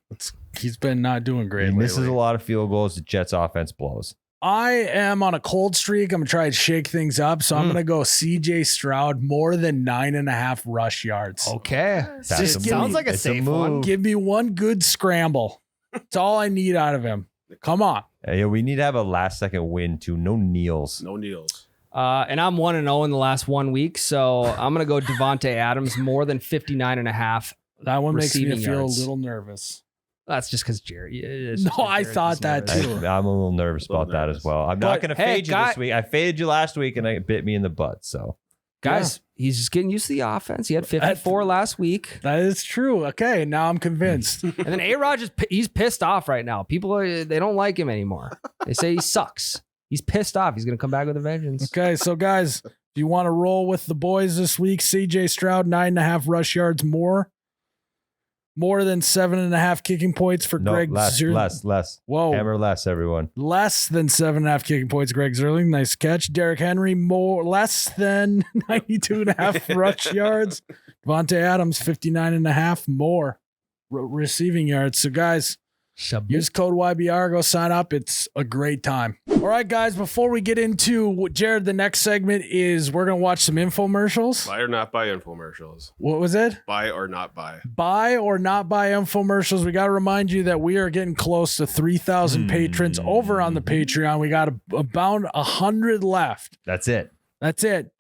He's been not doing great He misses lately. a lot of field goals. The Jets offense blows. I am on a cold streak. I'm going to try and shake things up. So I'm going to go CJ Stroud more than 9.5 rush yards. Okay. That's Just a give sounds me- like a it's safe move. one. Give me one good scramble. It's all I need out of him. Come on. Yeah, we need to have a last second win too. No kneels. No kneels. And I'm 1-0 in the last 1 week, so I'm gonna go Devontae Adams more than 59.5. That one makes me Receiving feel yards. a little nervous. That's just because Jerry. No, I thought that too. I'm a little nervous A little about that nervous. as well. I'm not But, going to hey, fade you this week. I faded you last week and it bit me in the butt. So Guys, he's just getting used to the offense. He had 54 last week. That is true. Okay, now I'm convinced. And then A-Rod he's pissed off right now. People they don't like him anymore. They say he sucks. He's pissed off. He's gonna come back with a vengeance. Okay, so guys, if you want to roll with the boys this week, CJ Stroud 9.5 rush yards more than 7.5 kicking points for no, Greg. less. Whoa, Hammer less, everyone. less than 7.5 kicking points. Greg Zerling, nice catch. Derrick Henry less than 92.5 rush yards. Devontae Adams 59.5 more receiving yards. So guys, use code YBR, go sign up. It's a great time. All right, guys, before we get into Jerrod, the next segment is we're going to watch some infomercials. Buy or not buy infomercials. What was it? Buy or not buy. Buy or not buy infomercials. We got to remind you that we are getting close to 3,000 patrons over on the Patreon. We got about 100 left. That's it. That's it.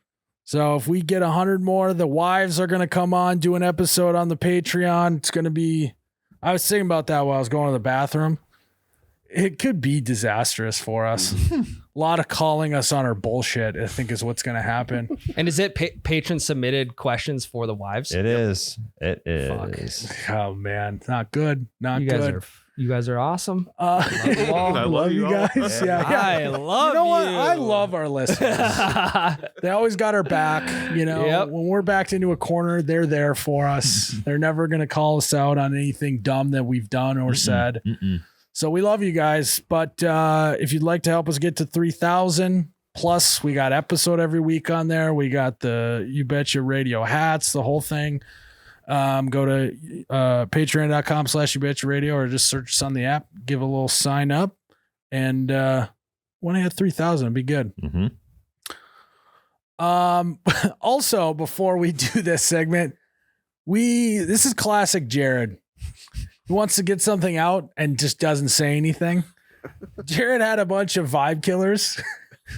So if we get 100 more, the wives are going to come on, do an episode on the Patreon. It's going to be, I was thinking about that while I was going to the bathroom. It could be disastrous for us. A lot of calling us on our bullshit, I think, is what's going to happen. And is it patron submitted questions for the wives? It is. It Fuck. is. Oh, man. Not good. Not you guys good. you guys are awesome. you all. I love you love you all. guys. Yeah. Yeah. I love You know what? you. I love our listeners. They always got our back. You know, Yep. when we're backed into a corner, they're there for us. They're never going to call us out on anything dumb that we've done or said. So we love you guys. But if you'd like to help us get to 3,000 plus, we got episode every week on there. We got the You Betcha Radio hats, the whole thing. Go to patreon.com/You Betcha Radio or just search us on the app, give a little sign up. And when I hit 3,000, it'd be good. Also, before we do this segment, this is classic Jerrod. He wants to get something out and just doesn't say anything. Jerrod had a bunch of vibe killers,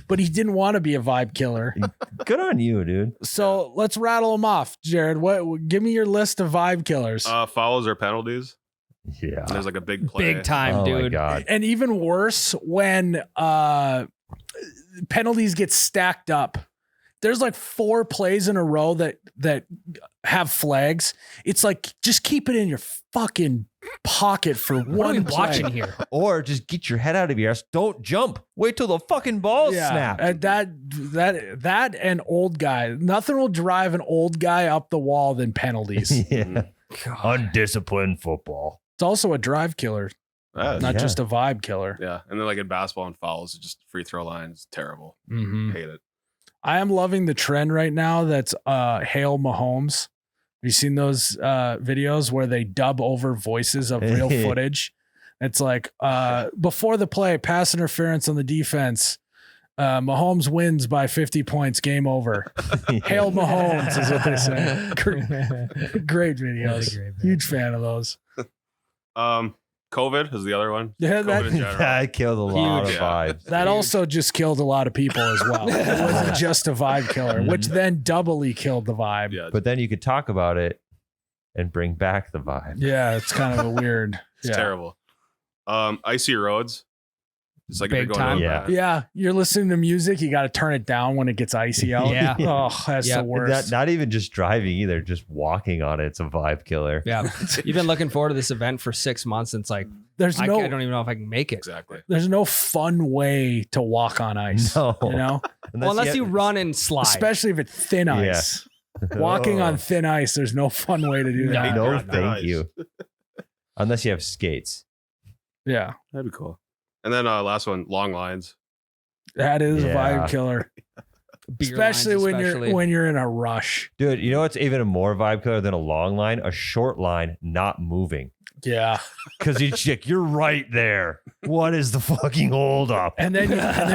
but he didn't want to be a vibe killer. Good on you, dude. So let's rattle them off. Jerrod, give me your list of vibe killers. Fouls or penalties. Yeah. And there's like a big play. Big time, Oh my dude. God. And even worse, when penalties get stacked up. There's like 4 plays in a row that have flags. It's like, just keep it in your fucking pocket for What are we one play. watching here? Or just get your head out of your ass. Don't jump. Wait till the fucking ball snaps. And that and old guy. Nothing will drive an old guy up the wall than penalties. Yeah. Undisciplined football. It's also a drive killer, not Yeah. just a vibe killer. Yeah. And then like in basketball and fouls, it's just free throw lines. Terrible. Mm-hmm. Hate it. I am loving the trend right now. That's Hail Mahomes. Have you seen those videos where they dub over voices of real footage? It's like before the play, pass interference on the defense. Mahomes wins by 50 points. Game over. Hail Mahomes is what they say. Great videos. Huge fan of those. COVID is the other one. Yeah, COVID in general. That killed a lot Huge. of vibes. That also just killed a lot of people as well. It wasn't just a vibe killer, which then doubly killed the vibe. Yeah. But then you could talk about it and bring back the vibe. Yeah, it's kind of a weird. It's yeah. terrible. Icy roads. It's like if Big you're time. going Yeah. Yeah, you're listening to music. You got to turn it down when it gets icy out. Yeah. Oh, that's Yeah. the worst. Not even just driving either, just walking on it's a vibe killer. Yeah. You've been looking forward to this event for 6 months. And it's like, there's I no, don't even know if I can make it. Exactly. there's no fun way to walk on ice. No. You know, Unless you run and slide. especially if it's thin ice. Walking on thin ice, there's no fun way to do that. No, God, thank nice. you. Unless you have skates. Yeah, That'd be cool. And then last one, long lines. that is a Yeah. vibe killer, Beer especially lines when you're in a rush. Dude, you know what's even a more vibe killer than a long line? A short line not moving. Yeah, Because you're right there. What is the fucking hold up? and then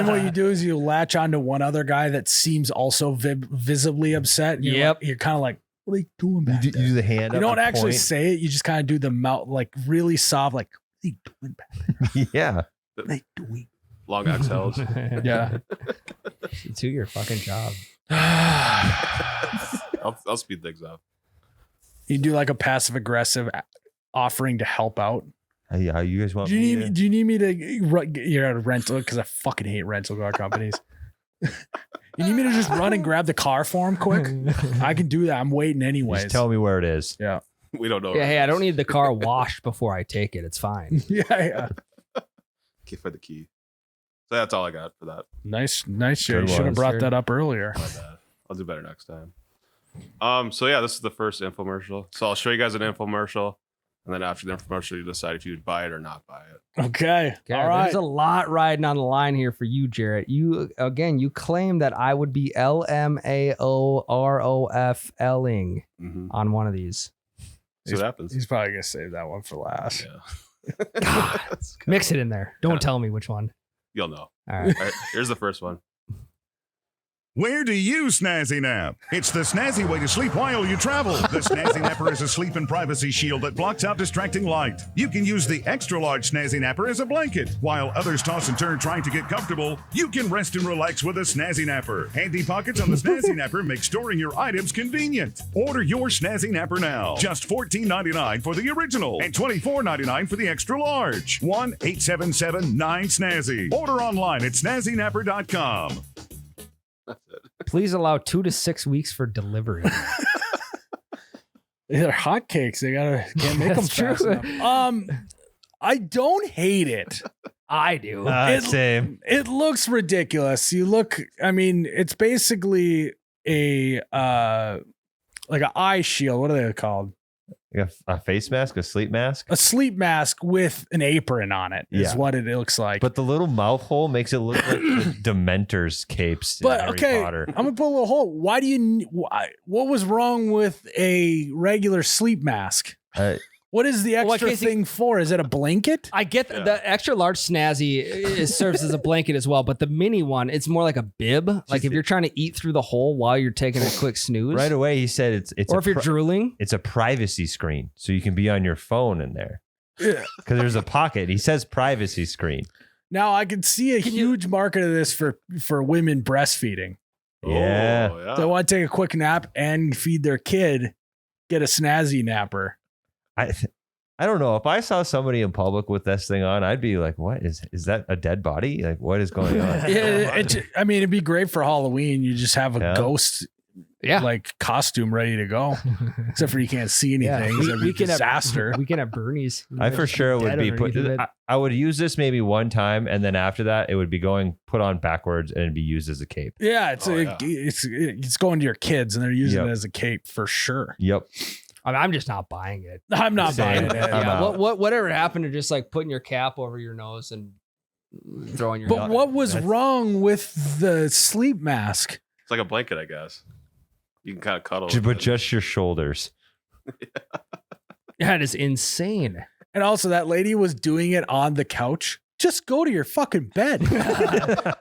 what you do is you latch onto one other guy that seems also visibly upset. And Yep. you're kind of like, what are you doing back You there? do the hand You up don't and actually point. say it. You just kind of do the mouth, like really soft, like, are they doing back Yeah. What are they doing? Long exhales. Yeah. Do your fucking job. I'll speed things up. You do like a passive aggressive offering to help out. Yeah, you guys want Do me you to- need, do you need me to you're at a rental? Because I fucking hate rental car companies. You need me to just run and grab the car for him quick? I can do that. I'm waiting anyways. Just tell me where it is. Yeah. We don't know. Yeah, hey, I don't need the car washed before I take it. It's fine. Yeah. Can't find the key. So that's all I got for that. Nice, Jerry. Good You should have one, brought sir. that up earlier. My bad. I'll do better next time. So yeah, this is the first infomercial. So I'll show you guys an infomercial, and then after the infomercial, you decide if you would buy it or not buy it. Okay. Okay, All right. There's a lot riding on the line here for you, Jerrod. You claim that I would be LMAOROF-ing Mm-hmm. on one of these. See what happens. He's probably gonna save that one for last. Yeah. That's kinda- Mix it in there. Don't Yeah. tell me which one. You'll know. All right. All right, here's the first one. Where do you snazzy nap? It's the snazzy way to sleep while you travel. The Snazzy Napper is a sleep and privacy shield that blocks out distracting light. You can use the extra large Snazzy Napper as a blanket. While others toss and turn trying to get comfortable, you can rest and relax with a Snazzy Napper. Handy pockets on the Snazzy Napper make storing your items convenient. Order your Snazzy Napper now. Just $14.99 for the original and $24.99 for the extra large. 1-877-9-SNAZZY. Order online at snazzynapper.com. Please allow 2 to 6 weeks for delivery. They're hotcakes. They can't make them That's true. fast enough. I don't hate it. I do. Same. It looks ridiculous. It's basically a like an eye shield. What are they called? A face mask, a sleep mask. A sleep mask with an apron on it is Yeah. what it looks like. But the little mouth hole makes it look like the Dementor's capes in But Harry okay, Potter. I'm gonna put a little hole. Why do you? What was wrong with a regular sleep mask? What is the Well, extra Casey- thing for? Is it a blanket? I get Yeah. the extra large snazzy serves as a blanket as well, but the mini one, it's more like a bib. Like if you're trying to eat through the hole while you're taking a quick snooze. Right away, he said it's Or a if you're drooling. it's a privacy screen, so you can be on your phone in there Yeah. because there's a pocket. He says privacy screen. Now I can see a huge market of this for women breastfeeding. Yeah. Oh, yeah. They want to take a quick nap and feed their kid. Get a snazzy napper. I don't know. If I saw somebody in public with this thing on, I'd be like, "What is that? A dead body? Like, what is going on?" Yeah, it'd be great for Halloween. You just have a Yeah. ghost Yeah. like costume ready to go. Except for you can't see anything. Yeah. It'd be a disaster. We can have Bernie's. I for sure would Dead be put. underneath of it. I would use this maybe one time, and then after that, it would be put on backwards and it'd be used as a cape. Yeah, yeah. it's going to your kids and they're using Yep. it as a cape for sure. Yep. I'm just not buying it. I'm not Same. buying it. I'm Yeah, out. whatever happened to just like putting your cap over your nose and throwing your But what was That's- wrong with the sleep mask? It's like a blanket, I guess. You can kind of cuddle. But with it. just your shoulders. That is insane. And also, that lady was doing it on the couch. Just go to your fucking bed.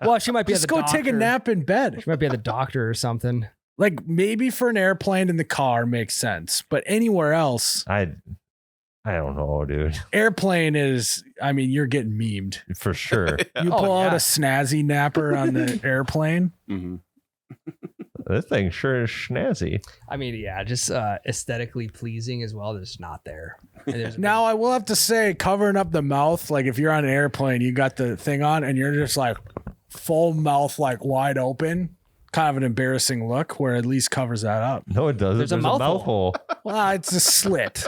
Well, she might be Just at the go doctor. take a nap in bed. She might be at the doctor or something. Like maybe for an airplane in the car makes sense, but anywhere else, I don't know, dude. airplane is. I mean, you're getting memed. For sure. You Oh, pull out yeah. a snazzy napper on the airplane. Mhm. This thing sure is snazzy. I mean, yeah, just aesthetically pleasing as well. That's not there. And there's a Now I will have to say, covering up the mouth, like if you're on an airplane, you got the thing on, and you're just like full mouth, like wide open. Kind of an embarrassing look, where at least covers that up. No, it doesn't. There's There's, a a mouth mouth hole. Well, it's a slit.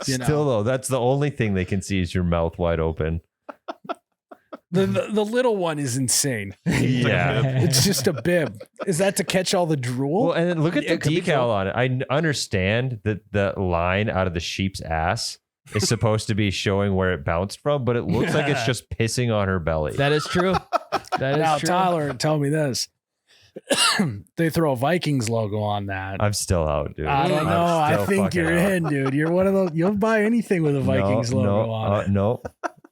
You know? Still though, that's the only thing they can see is your mouth wide open. The little one is insane. Yeah. It's just a bib. Is that to catch all the drool? Well, and then look at the It could be decal on it. I understand that the line out of the sheep's ass is supposed to be showing where it bounced from, but it looks like it's just pissing on her belly. That is true. That is Now, true. Tyler, tell me this. They throw a Vikings logo on that. I'm still out, dude. I don't I'm know. I still think fucking you're out. in, dude. You're one of those. You'll buy anything with a Vikings logo on it. No,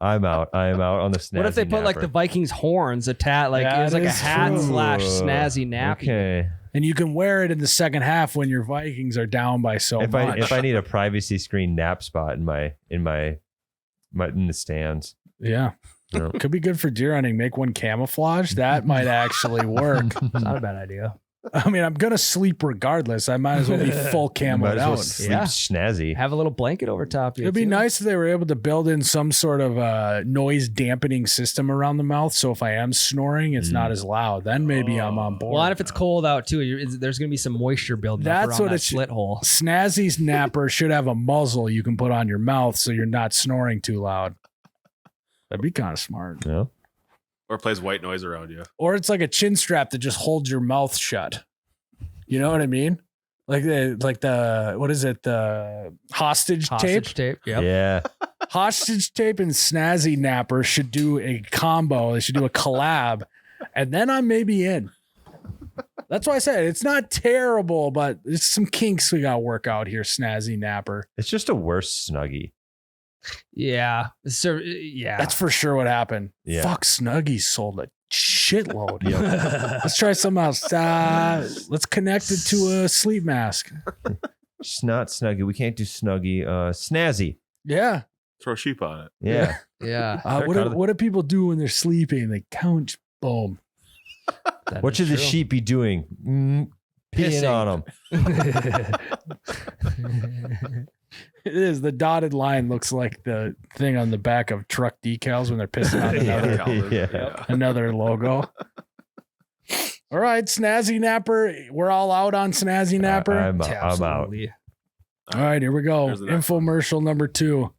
I'm out. I am out on the snazzy What if they put like the napper. Vikings horns attached? Like That it was like a is hat true. slash snazzy nappy. Okay. And you can wear it in the second half when your Vikings are down by so If much. I need a privacy screen nap spot in my in the stands. Yeah. Yeah. Could be good for deer hunting. Make one camouflage. That might actually work. Not a bad idea. I mean, I'm going to sleep regardless. I might as well be full Might camoed as well out. sleep Yeah. snazzy. Have a little blanket over top of you. It'd be too. nice if they were able to build in some sort of noise dampening system around the mouth. So if I am snoring, it's not as loud. Then maybe I'm on board. Well, and if it's cold out too, there's going to be some moisture building up That's around what that it should- slit hole. Snazzy's napper should have a muzzle you can put on your mouth so you're not snoring too loud. That'd be kind of smart. Yeah. Or plays white noise around you. Or it's like a chin strap that just holds your mouth shut. You know what I mean? Like the what is it? The hostage tape. Hostage tape. Yep. Yeah. Hostage tape and Snazzy Napper should do a combo. They should do a collab, and then I'm maybe in. That's why I said it's not terrible, but it's some kinks we got to work out here. Snazzy Napper. It's just a worse Snuggie. Yeah. So yeah. That's for sure what happened. Yeah. Fuck, Snuggies sold a shitload. Yep. Let's try something else. Let's connect it to a sleep mask. It's not Snuggie. We can't do Snuggie. Snazzy. Yeah. Throw sheep on it. Yeah. yeah. What do people do when they're sleeping? They count. Boom. That What is should the true. sheep be doing? Peeing Pissing. on them. It is. The dotted line looks like the thing on the back of truck decals when they're pissing on another, Yeah. another logo. All right, Snazzy Napper. We're all out on Snazzy Napper. I'm out. Absolutely. All right, here we go. Here's the next one. Infomercial number 2.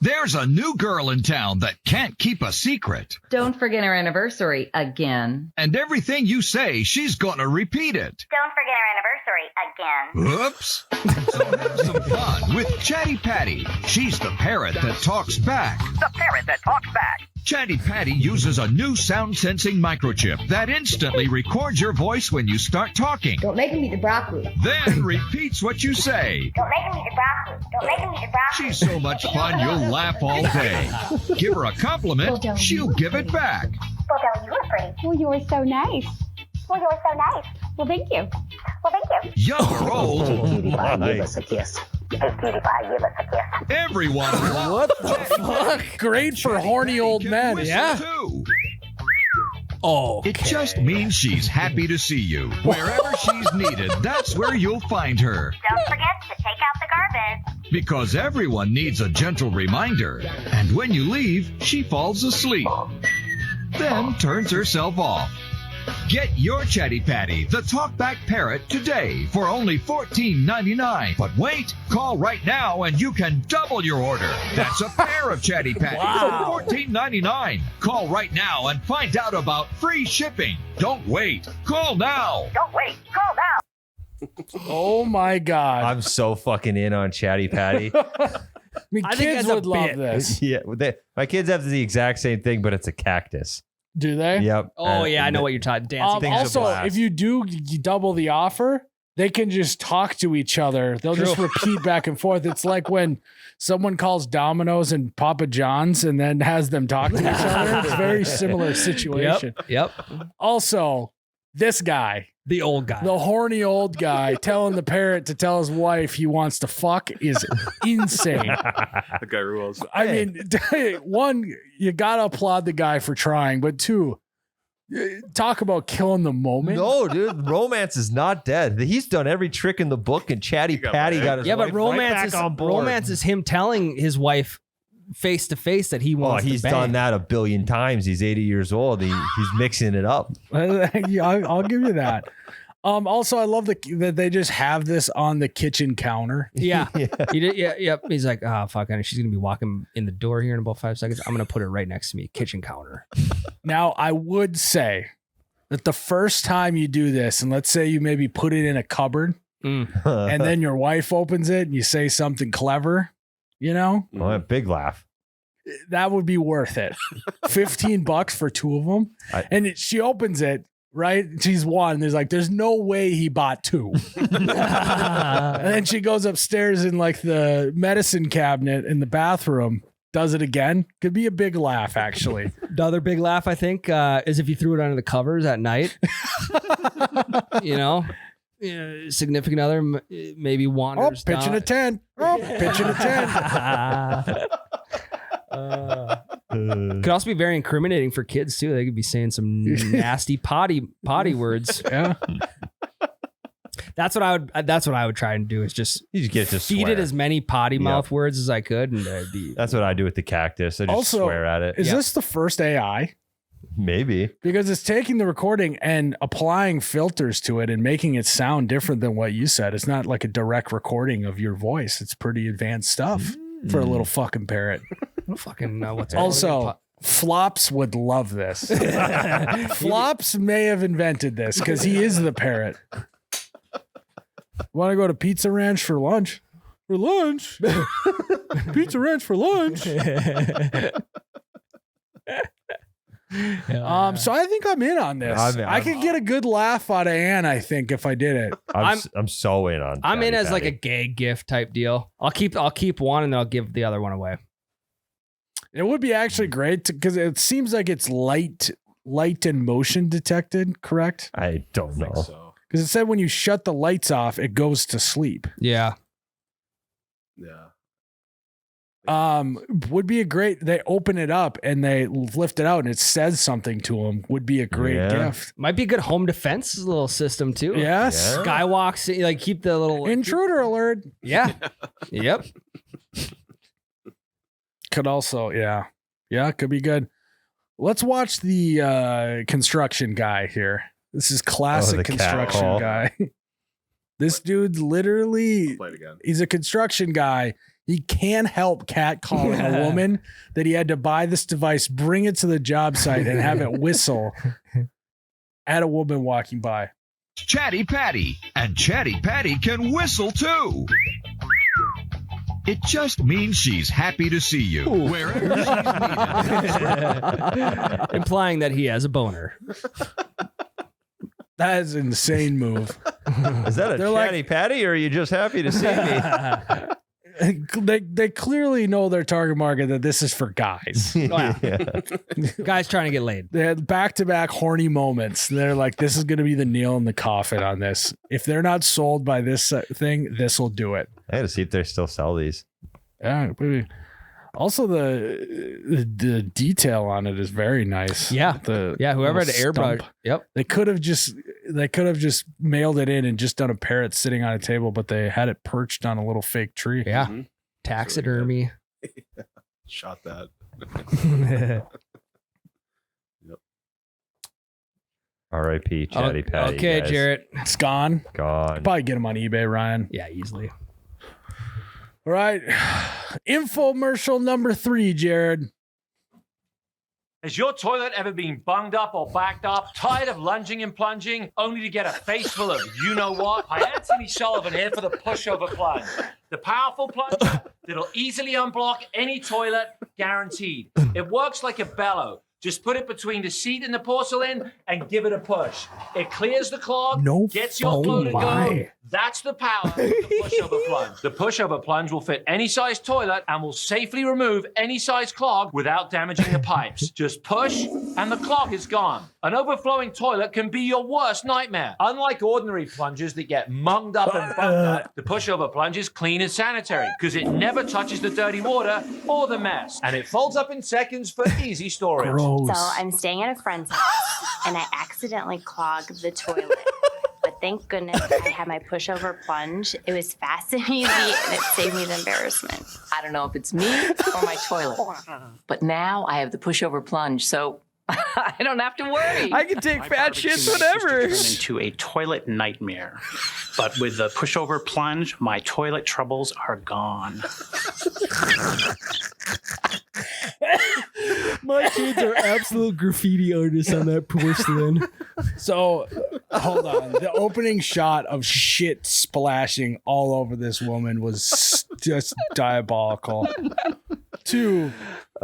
There's a new girl in town that can't keep a secret. Don't forget our anniversary again. And everything you say, she's gonna repeat it. Don't forget our anniversary again. Oops. So have some fun with Chatty Patty. She's the parrot that talks back. The parrot that talks back. Chatty Patty uses a new sound sensing microchip that instantly records your voice when you start talking. Don't make him eat the broccoli. Then repeats what you say. Don't make him eat the broccoli. Don't make him eat the broccoli. She's so much fun you'll laugh all day. Give her a compliment, she'll give it back. Well, Della, you were pretty. Well, you were so nice. Well, you were so nice. Well, thank you. Well, thank you. Young or old, Cutie pie, give us a kiss. Hey, cutie pie, give us a kiss. everyone What the fuck? Great for horny old men. Yeah. Too. Oh, It just means she's happy to see you. Wherever she's needed, that's where you'll find her. Don't forget to take out the garbage. Because everyone needs a gentle reminder. And when you leave, she falls asleep. Then turns herself off. Get your Chatty Patty, the talkback parrot, today for only $14.99. But wait, call right now and you can double your order. That's a pair of Chatty Patties for $14.99. Call right now and find out about free shipping. Don't wait. Call now. Don't wait. Call now. Oh my God. I'm so fucking in on Chatty Patty. I mean, I think kids that's a would love bit. this. Yeah. My kids have the exact same thing, but it's a cactus. Do they? Yep. Oh, And- yeah. I know what you're talking. Dancing. Things are Also, blast. if you double the offer, they can just talk to each other. They'll just repeat back and forth. It's like when someone calls Domino's and Papa John's and then has them talk to each other. It's a very similar situation. Yep. Also, this guy, The old guy. the horny old guy telling the parrot to tell his wife he wants to fuck is insane. That guy rules. I mean, one, you gotta applaud the guy for trying, but two, talk about killing the moment. No, dude, romance is not dead. He's done every trick in the book, and Chatty got Patty back. got his Yeah, but wife romance right is back on board. romance is him telling his wife face to face that he Oh, wants. he's to bang. done that a billion times. He's 80 years old. He's mixing it up. Yeah, I'll give you that. Also, I love that they just have this on the kitchen counter. Yeah. He did. Yeah. Yep. He's like, oh fuck, and she's gonna be walking in the door here in about 5 seconds. I'm gonna put it right next to me, kitchen counter. Now, I would say that the first time you do this, and let's say you maybe put it in a cupboard, and then your wife opens it and you say something clever, you know, Oh, a big laugh. that would be worth it. $15 for two of them. And she opens it, right? She's one. There's no way he bought two. And then she goes upstairs in like the medicine cabinet in the bathroom, does it again. Could be a big laugh, actually. The other big laugh, I think, is if you threw it under the covers at night. You know, significant other maybe wanders pitching down. a 10. Pitching a 10. Could also be very incriminating for kids too. They could be saying some nasty potty words. Yeah. That's what I would try and do is just You just get to feed swear. it as many potty mouth words as I could, and That's what I do with the cactus. I just Also, swear at it. Is this the first AI? Maybe. Because it's taking the recording and applying filters to it and making it sound different than what you said. It's not like a direct recording of your voice. It's pretty advanced stuff for a little fucking parrot. I don't fucking know what's Also, Flops would love this. Flops may have invented this because he is the parrot. Want to go to Pizza Ranch for lunch? For lunch? Pizza Ranch for lunch? So I think I'm in on this. I could get a good laugh out of Ann, I think, if I did it. I'm so in on. I'm in Chatty as like a Patty. gag gift type deal. I'll keep one and then I'll give the other one away. It would be actually great because it seems like it's light and motion detected, correct? I don't know. So Because it said when you shut the lights off, it goes to sleep. Yeah. yeah. Would be a great. They open it up and they lift it out and it says something to them. Would be a great gift. Might be a good home defense little system too. Yes. Yeah. Guy walks in, like keep the little Intruder alert. Yeah. Yep. Could also, yeah, could be good. Let's watch the construction guy here. This is classic the cat construction call. guy. This dude literally, Play it again. he's a construction guy. He can't help catcalling a woman that he had to buy this device, bring it to the job site, and have it whistle at a woman walking by. Chatty Patty. And Chatty Patty can whistle too. It just means she's happy to see you. Wherever she's needed. Implying that he has a boner. That is an insane move. Is that a They're like- Chatty Patty, or are you just happy to see me? They clearly know their target market that this is for guys. Yeah. Yeah. Guy's trying to get laid. They had back-to-back horny moments. They're like, this is going to be the nail in the coffin on this. If they're not sold by this thing, this will do it. I gotta see if they still sell these. Yeah. Maybe. Also, the detail on it is very nice. Yeah. Whoever had little airbrush. stump. Yep. They could have just mailed it in and just done a parrot sitting on a table, but they had it perched on a little fake tree. Yeah. Mhm. Taxidermy. Shot that. R.I.P. Chatty Patty. Okay, guys. Jarrett. It's gone. Gone. Probably get them on eBay, Ryan. Yeah, easily. All right. Infomercial number 3, Jerrod. Has your toilet ever been bunged up or backed up? Tired of lunging and plunging, only to get a face full of you-know-what? Hi, Anthony Sullivan here for the pushover plunge. The powerful plunger that'll easily unblock any toilet, guaranteed. It works like a bellow. Just put it between the seat and the porcelain and give it a push. It clears the clog, gets your flow to go. That's the power of the pushover plunge. The pushover plunge will fit any size toilet and will safely remove any size clog without damaging the pipes. Just push and the clog is gone. An overflowing toilet can be your worst nightmare. Unlike ordinary plungers that get munged up and bunged up, the pushover plunge is clean and sanitary because it never touches the dirty water or the mess. And it folds up in seconds for easy storage. Gross. So I'm staying at a friend's house and I accidentally clogged the toilet. But thank goodness I had my pushover plunge. It was fast and easy and it saved me the embarrassment. I don't know if it's me or my toilet, but now I have the pushover plunge, so I don't have to worry. I can take My fat barbecue shits night whenever. used to turn into a toilet nightmare. But with the pushover plunge, my toilet troubles are gone. My kids are absolute graffiti artists on that porcelain. So, hold on. The opening shot of shit splashing all over this woman was just diabolical. 2,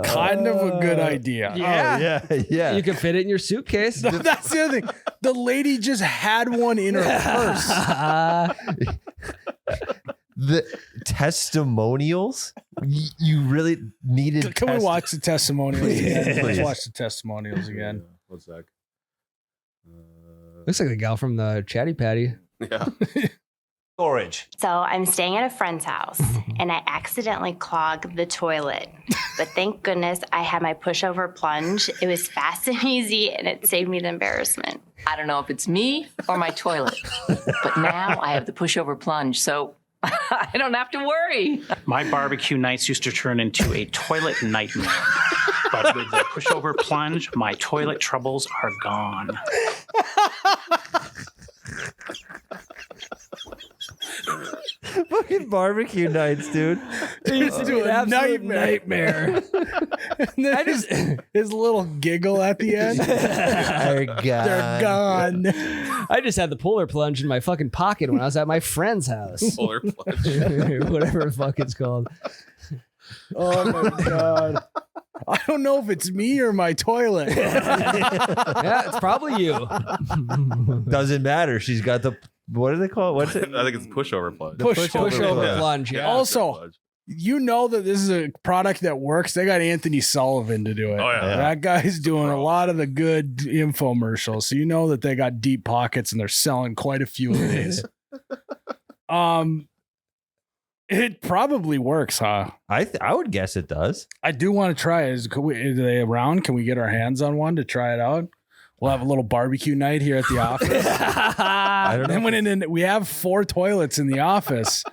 kind of a good idea. Yeah. Yeah. You can fit it in your suitcase. No, that's the other thing. The lady just had one in her purse. The testimonials? You really needed. Can we watch the testimonials again? Let's Please. watch the testimonials again. One sec. Looks like the gal from the Chatty Patty. Yeah. Storage. So I'm staying at a friend's house and I accidentally clogged the toilet. But thank goodness I had my pushover plunge. It was fast and easy and it saved me the embarrassment. I don't know if it's me or my toilet, but now I have the pushover plunge, so I don't have to worry. My barbecue nights used to turn into a toilet nightmare. But with the pushover plunge, my toilet troubles are gone. Fucking barbecue nights, dude. It used to be an nightmare. And then his little giggle at the end. They're They're gone. I just had the polar plunge in my fucking pocket when I was at my friend's house. Polar plunge. Whatever the fuck it's called. Oh my God. I don't know if it's me or my toilet. Yeah, it's probably you. Doesn't matter. She's got the, what do they call it? What's it? I think it's pushover plunge. Pushover plunge. Yeah. Also, you know that this is a product that works. They got Anthony Sullivan to do it. Oh, yeah. That guy's doing a lot of the good infomercials. So you know that they got deep pockets and they're selling quite a few of these. It probably works, huh? I would guess it does. I do want to try it. Are they around? Can we get our hands on one to try it out? We'll have a little barbecue night here at the office. I don't know. Then we have 4 toilets in the office.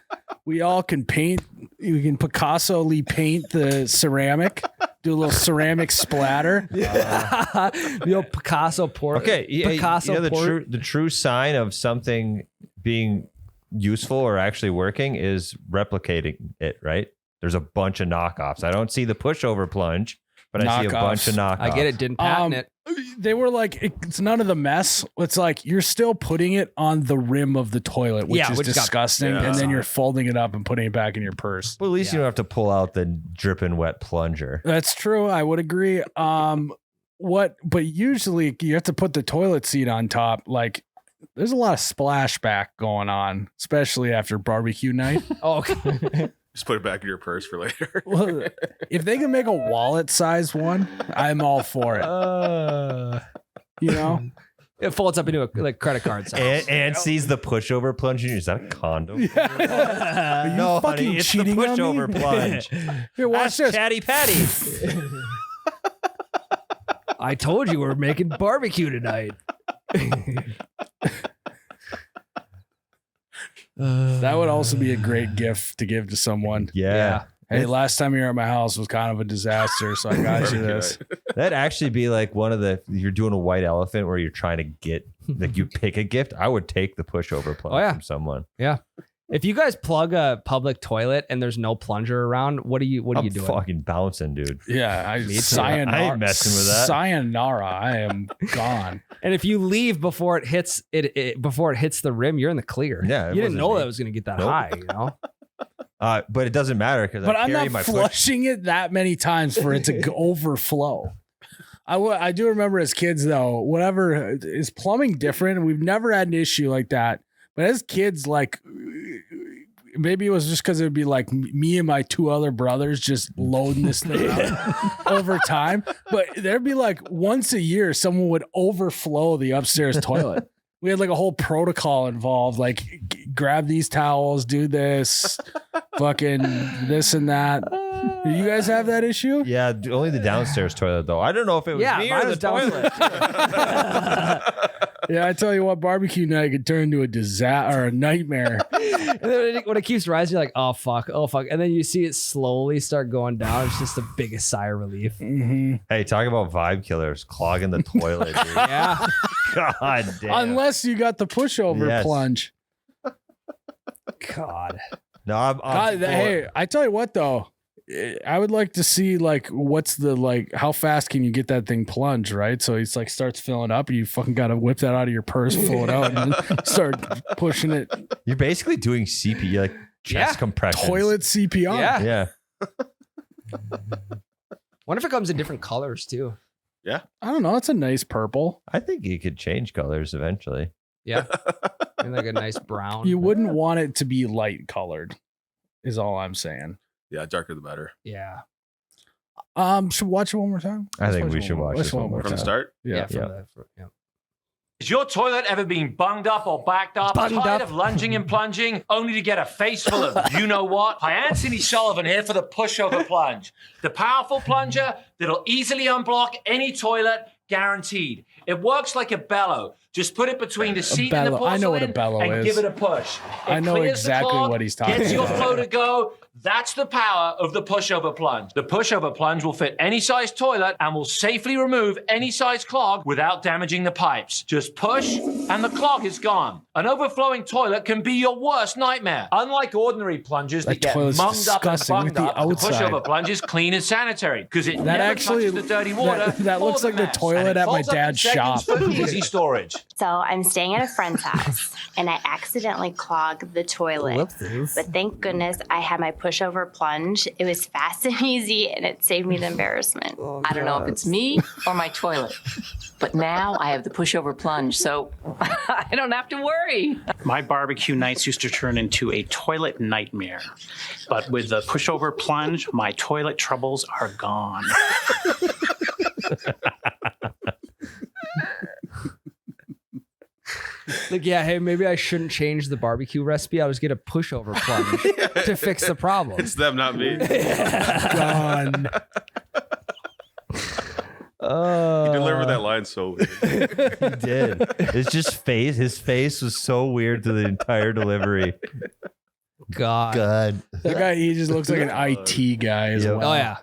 We all can paint. We can Picasso-ly paint the ceramic. Do a little ceramic splatter. The old Picasso pour. Okay, Picasso the true sign of something being useful or actually working is replicating it, right? There's a bunch of knockoffs. I don't see the pushover plunge, but I see a bunch of knockoffs. I get it. Didn't patent it. They were like, it's none of the mess. It's like you're still putting it on the rim of the toilet, which is disgusting. And then you're folding it up and putting it back in your purse. Well, at least you don't have to pull out the dripping wet plunger. That's true. I would agree. But usually you have to put the toilet seat on top. Like, there's a lot of splashback going on, especially after barbecue night. Oh, okay. Just put it back in your purse for later. Well, if they can make a wallet-sized one, I'm all for it. You know, it folds up into a credit card size. And sees the pushover plunge. Is that a condom? Yeah. No, fucking honey, it's the cheating on me? pushover plunge. Here, watch this. Chatty Patty. I told you we're making barbecue tonight. That would also be a great gift to give to someone. Yeah. Hey, last time you were at my house was kind of a disaster, so I got you this. That'd actually be like one of the, you're doing a white elephant where you're trying to get, like you pick a gift. I would take the pushover plunge from someone. Yeah. If you guys plug a public toilet and there's no plunger around, what are you doing? Fucking bouncing, dude. Yeah, sayonara. I ain't messing with that. Sayonara, I am gone. And if you leave before it hits before it hits the rim, you're in the clear. Yeah, you didn't know that was going to get that high, you know. But it doesn't matter because I'm not flushing it that many times for it to overflow. I do remember as kids though, whatever is plumbing different. We've never had an issue like that. But as kids, like, maybe it was just because it would be like me and my 2 other brothers just loading this thing up over time. But there'd be like once a year, someone would overflow the upstairs toilet. We had like a whole protocol involved, like grab these towels, do this, fucking this and that. Do you guys have that issue? Yeah, only the downstairs toilet though. I don't know if it was me or the toilet. Yeah, I tell you what, barbecue night could turn into a disaster or a nightmare. And then when it keeps rising, you're like, oh fuck. And then you see it slowly start going down. It's just the biggest sigh of relief. Mm-hmm. Hey, talk about vibe killers clogging the toilet, dude. Yeah. God damn. Unless you got the pushover plunge. God. No, I'm hey, I tell you what though. I would like to see like what's the like how fast can you get that thing plunge, right? So it's like starts filling up and you fucking gotta whip that out of your purse, pull it out, and start pushing it. You're basically doing CPR, like chest compressions. Toilet CPR. Yeah. Wonder if it comes in different colors too. Yeah. I don't know. It's a nice purple. I think you could change colors eventually. Yeah. And like a nice brown. You wouldn't want it to be light colored, is all I'm saying. Yeah, darker the better. Yeah. Should we watch it one more time? I think we should watch this one more from time. the start. Yeah. Yeah. Has your toilet ever been bunged up or backed up? Tired of lunging and plunging, only to get a face full of you-know-what? Hi, Anthony Sullivan here for the pushover plunge. The powerful plunger that'll easily unblock any toilet, guaranteed. It works like a bellow. Just put it between the seat and the porcelain I know what a bellow and is. give it a push. I know clears the exactly clog, what he's talking gets your about. flow to go. That's the power of the pushover plunge. The pushover plunge will fit any size toilet and will safely remove any size clog without damaging the pipes. Just push and the clog is gone. An overflowing toilet can be your worst nightmare. Unlike ordinary plunges that get toilet's munged up and disgusting. bunged Look at up, the the outside. pushover plunge is clean and sanitary because it That never actually- touches the dirty water. that or looks like the mess, toilet and it at my folds up in dad's seconds shop. for easy storage. So I'm staying at a friend's house and I accidentally clogged the toilet. Whoopsies. But thank goodness I had my pushover plunge. It was fast and easy and it saved me the embarrassment. I don't know if it's me or my toilet, but now I have the pushover plunge, so I don't have to worry. My barbecue nights used to turn into a toilet nightmare. But with the pushover plunge, my toilet troubles are gone. Like, yeah, hey, maybe I shouldn't change the barbecue recipe. I'll just get a pushover plunge to fix the problem. It's them, not me. Gone. He delivered that line so weird. He did. It's just face. His face was so weird to the entire delivery. God. God. That guy, he just looks like an IT guy as Yep. well. Oh, yeah.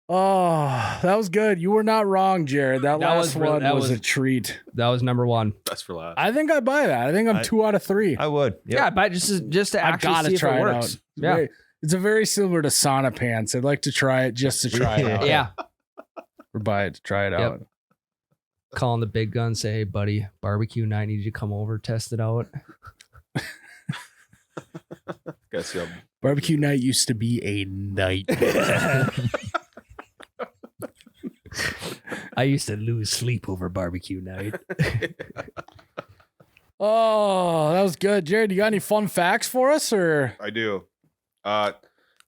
Oh, that was good. You were not wrong, Jared. That last was really- one that was a was- treat. That was number one. That's for last. I think I buy that. I think I'm 2 out of 3. I would. Yep. Yeah, but just to I actually gotta see if try it it works. out. Yeah. It's a very similar to sauna pants. I'd like to try it just to try it out. Yeah. Or buy it to try it Yep. out. Calling the big gun, say, hey, buddy, barbecue night, need you to come over, test it out. Guess yeah. Barbecue night used to be a nightmare. I used to lose sleep over barbecue night. Oh, that was good. Jared, you got any fun facts for us or? I do.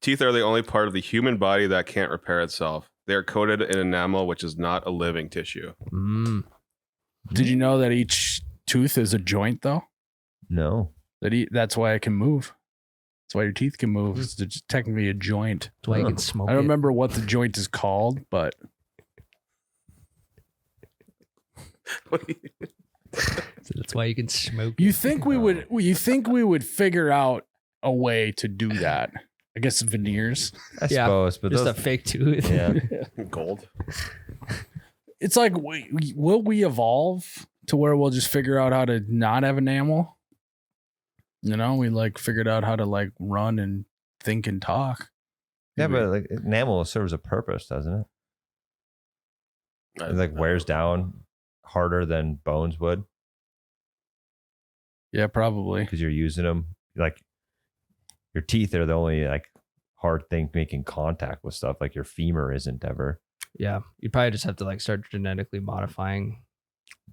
Teeth are the only part of the human body that can't repair itself. They are coated in enamel, which is not a living tissue. Mm. Did you know that each tooth is a joint though? No. That's why it can move. That's why your teeth can move. It's just technically a joint. That's why you can smoke I don't it. remember what the joint is called, but So that's why you can smoke you it. think we would? You think we would figure out a way to do that? I guess veneers. I Yeah, suppose, but just those, a fake tooth. yeah. Gold. It's like, will we evolve to where we'll just figure out how to not have enamel? You know, we like figured out how to like run and think and talk. Yeah, but like enamel serves a purpose, doesn't it? It like wears down harder than bones would Yeah, probably. because you're using them. Like your teeth are the only like hard thing making contact with stuff. Like your femur isn't ever. Yeah. You probably just have to like start genetically modifying.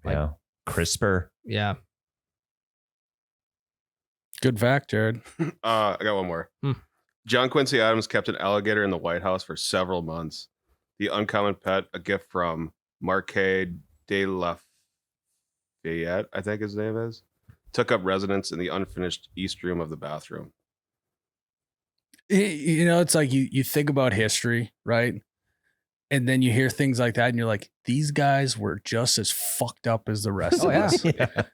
Like- Yeah, CRISPR. Yeah. Good fact, Jared. I got one more. John Quincy Adams kept an alligator in the White House for several months. The uncommon pet, a gift from Marquis de Lafayette, I think his name is, took up residence in the unfinished east room of the bathroom. You know, it's like you think about history, right? And then you hear things like that and you're like, these guys were just as fucked up as the rest Oh, of yeah. us.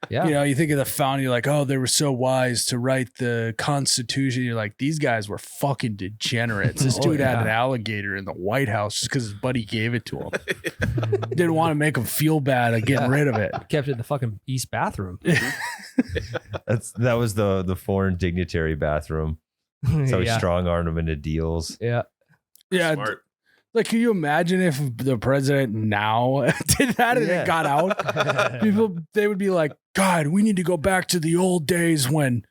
Yeah. You know, you think of the founding, you're like, oh, they were so wise to write the Constitution. You're like, these guys were fucking degenerates. This Oh, dude had yeah. an alligator in the White House just because his buddy gave it to him. Didn't want to make him feel bad at getting rid of it. Kept it in the fucking East bathroom. That was the foreign dignitary bathroom. So he Yeah. strong armed him into deals. Yeah. Yeah. Smart. Like, can you imagine if the president now did that and Yeah. it got out? People, they would be like, God, we need to go back to the old days when,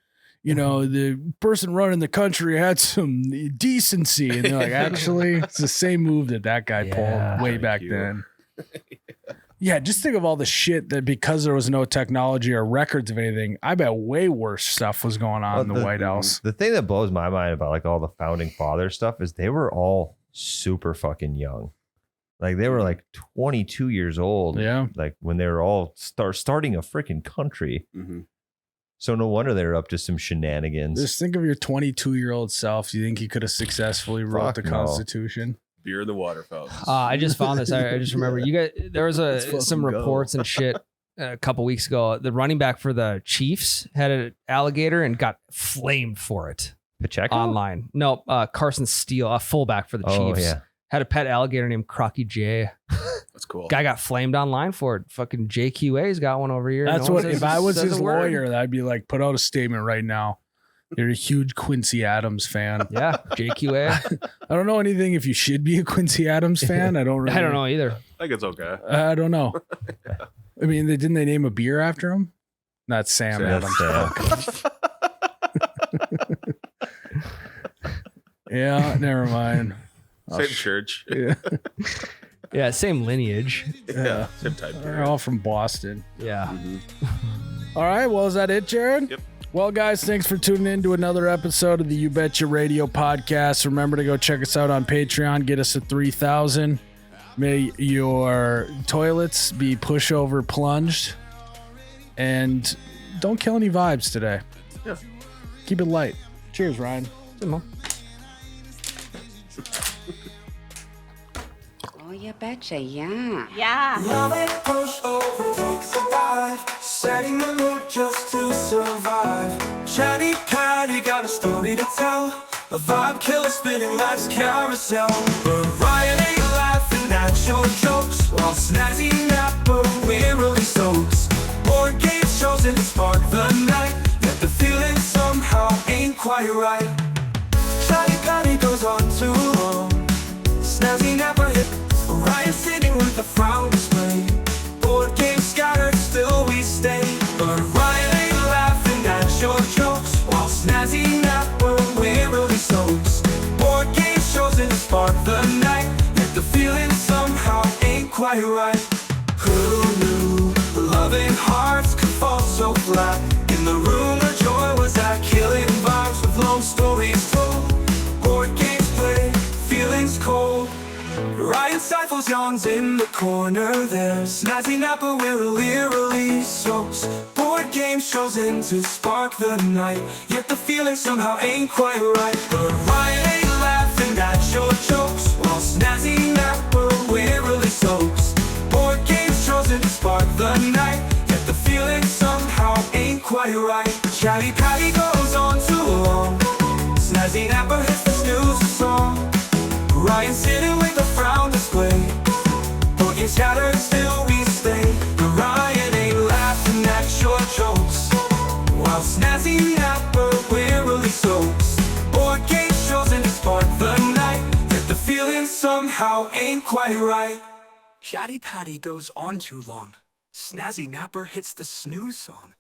you know, the person running the country had some decency. And they're like, actually, it's the same move that guy Yeah. pulled way Thank back you. then. Yeah, just think of all the shit that because there was no technology or records of anything, I bet way worse stuff was going on in the White House. The thing that blows my mind about like all the founding father stuff is they were all super fucking young. Like they were like 22 years old. Yeah. Like when they were all starting a freaking country. Mm-hmm. So no wonder they were up to some shenanigans. Just think of your 22-year-old self. Do you think you could have successfully wrote the no. Constitution? Beer the water fountains. I just found this. I just remember you guys. There was some reports and shit a couple weeks ago. The running back for the Chiefs had an alligator and got flamed for it. Pacheco? Online. No, Carson Steele, a fullback for the Chiefs. Yeah. Had a pet alligator named Crocky J. That's cool. Guy got flamed online for it. Fucking JQA's got one over here. That's No one what, says- if I was says his a word. lawyer, I'd be like, put out a statement right now. You're a huge Quincy Adams fan. Yeah, JQA. I don't know anything if you should be a Quincy Adams fan. I don't know either. I think it's okay. I don't know. I mean, didn't they name a beer after him? Not Sam Adams. Yeah, never mind. Same church. Yeah. Yeah, same lineage. Yeah. Same time They're period. all from Boston. Yeah. All right. Well, is that it, Jerrod? Yep. Well, guys, thanks for tuning in to another episode of the You Betcha Radio podcast. Remember to go check us out on Patreon. Get us to 3,000. May your toilets be pushover plunged. And don't kill any vibes today. Yeah. Keep it light. Cheers, Ryan. Oh, you betcha, yeah. Yeah. Love it, push over, take survive. Setting the mood just to survive. Chatty Patty got a story to tell. A vibe killer spinning life's carousel. But Ryan ain't laughing at your jokes. While Snazzy Napper wearily soaks. Board games chosen to spark the night. Yet the feeling somehow ain't quite right. Chatty Patty goes on too long. Snazzy Napper hit. Ryan sitting with a frown display. Board games scattered, still we stay. But Ryan ain't laughing at your jokes. While Snazzy Napper wearily soaks. Board games chosen to spark the night. Yet the feeling somehow ain't quite right. Who knew loving hearts could fall so flat? In the room the joy was at, killing vibes with long stories told. Board games played, feelings cold. Ryan stifles yawns in the corner there. Snazzy Napper wearily soaks. Board games chosen to spark the night. Yet the feeling somehow ain't quite right. But Ryan ain't laughing at your jokes. While Snazzy Napper wearily soaks. Board games chosen to spark the night. Yet the feeling somehow ain't quite right. Chatty Patty goes on too long. Snazzy Napper hits the snooze song. Ryan sitting with a frown display. Board games scattered, still we stay. But Ryan ain't laughing at your jokes. While Snazzy Napper wearily soaks. Board games chosen to spark the night. Yet the feeling somehow ain't quite right. Chatty Patty goes on too long. Snazzy Napper hits the snooze song.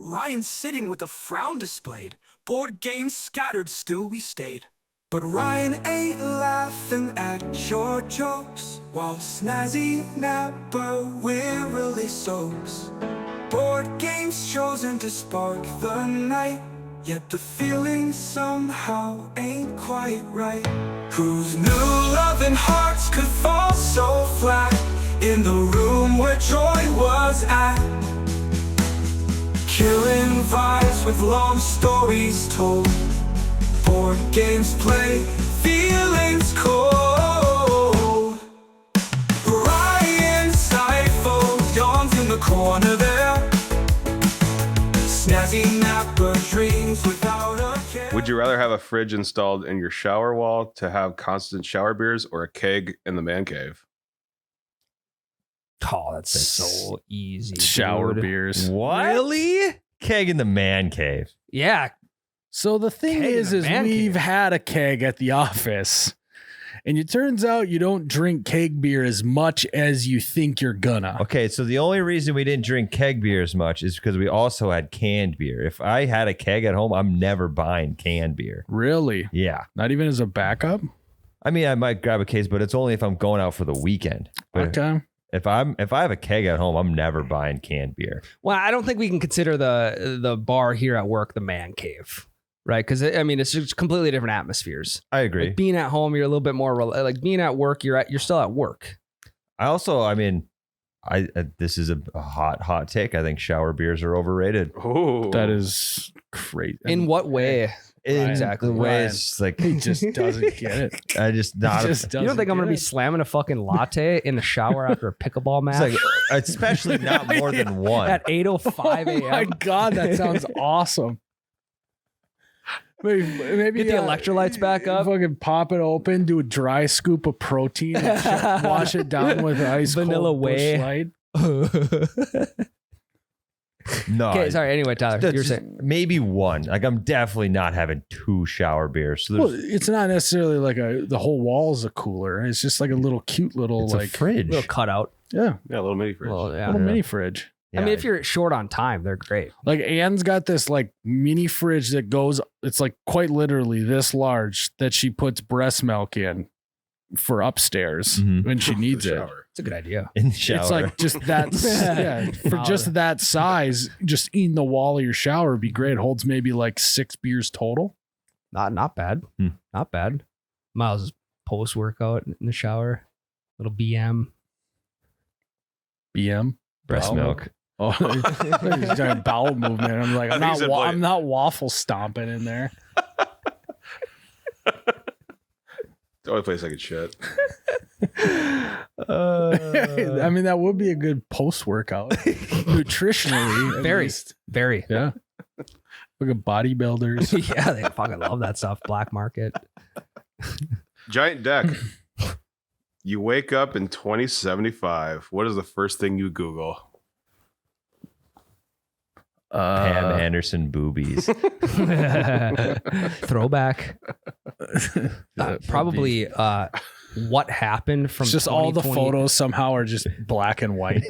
Ryan sitting with a frown displayed. Board games scattered, still we stayed. But Ryan ain't laughing at your jokes. While Snazzy Napper wearily soaks. Board games chosen to spark the night. Yet the feeling somehow ain't quite right. Whose new loving hearts could fall so flat? In the room where joy was at. Killing vibes with long stories told. Board games play, feelings cold. Ryan stifles yawns in the corner there. Snazzy Napper dreams without a care. Would you rather have a fridge installed in your shower wall to have constant shower beers, or a keg in the man cave? Oh, that's so easy. Shower dude. beers. What? Really? Keg in the man cave. Yeah. So the thing Keg in is the man we've cave. had a keg at the office, and it turns out you don't drink keg beer as much as you think you're gonna. Okay, so the only reason we didn't drink keg beer as much is because we also had canned beer. If I had a keg at home, I'm never buying canned beer. Really? Yeah. Not even as a backup? I mean, I might grab a case, but it's only if I'm going out for the weekend. But Okay. if I have a keg at home, I'm never buying canned beer. Well, I don't think we can consider the bar here at work the man cave, right? Because I mean, it's just completely different atmospheres. I agree. Like being at home, you're a little bit more like being at work. You're still at work. I mean, this is a hot take. I think shower beers are overrated. Oh, That is crazy. In what way? Exactly. The way it's like He just doesn't get it. I just not. Just You don't doesn't think I'm get gonna be it. slamming a fucking latte in the shower after a pickleball It's match like, especially not more than one. at 8:05 Oh my a.m.? God, that sounds awesome. Maybe Get the electrolytes back up. Fucking pop it open, do a dry scoop of protein, and wash it down with ice Vanilla cold Busch whey. Light. No. Okay, sorry. Anyway, Tyler, That's you're saying maybe one. Like I'm definitely not having 2 shower beers. So Well, there's it's not necessarily like the whole wall's a cooler. It's just like a little cute little it's like a fridge. little cutout. yeah, yeah, a little mini fridge. Well, yeah. little mini fridge. I mean, if you're short on time, they're great. Like Anne's got this like mini fridge that goes, it's like quite literally this large that she puts breast milk in for upstairs Mhm. when she needs it. Shower. It's a good idea. in the shower. It's like just that, yeah, for just that size, just eating the wall of your shower would be great. It holds maybe like 6 beers total. Not bad. Not bad. Miles' post workout in the shower, little BM. BM. breast Bowel milk. Oh, he's doing bowel movement. I'm like, I think he said I'm not waffle stomping in there. The only place I could shit. I mean, that would be a good post workout, nutritionally. at Very, least. very. Yeah. Look at bodybuilders. Yeah, they fucking love that stuff. Black market. Giant deck. You wake up in 2075. What is the first thing you Google? Pam Anderson boobies. Throwback. Probably what happened from It's just all the 2020 photos somehow are just black and white.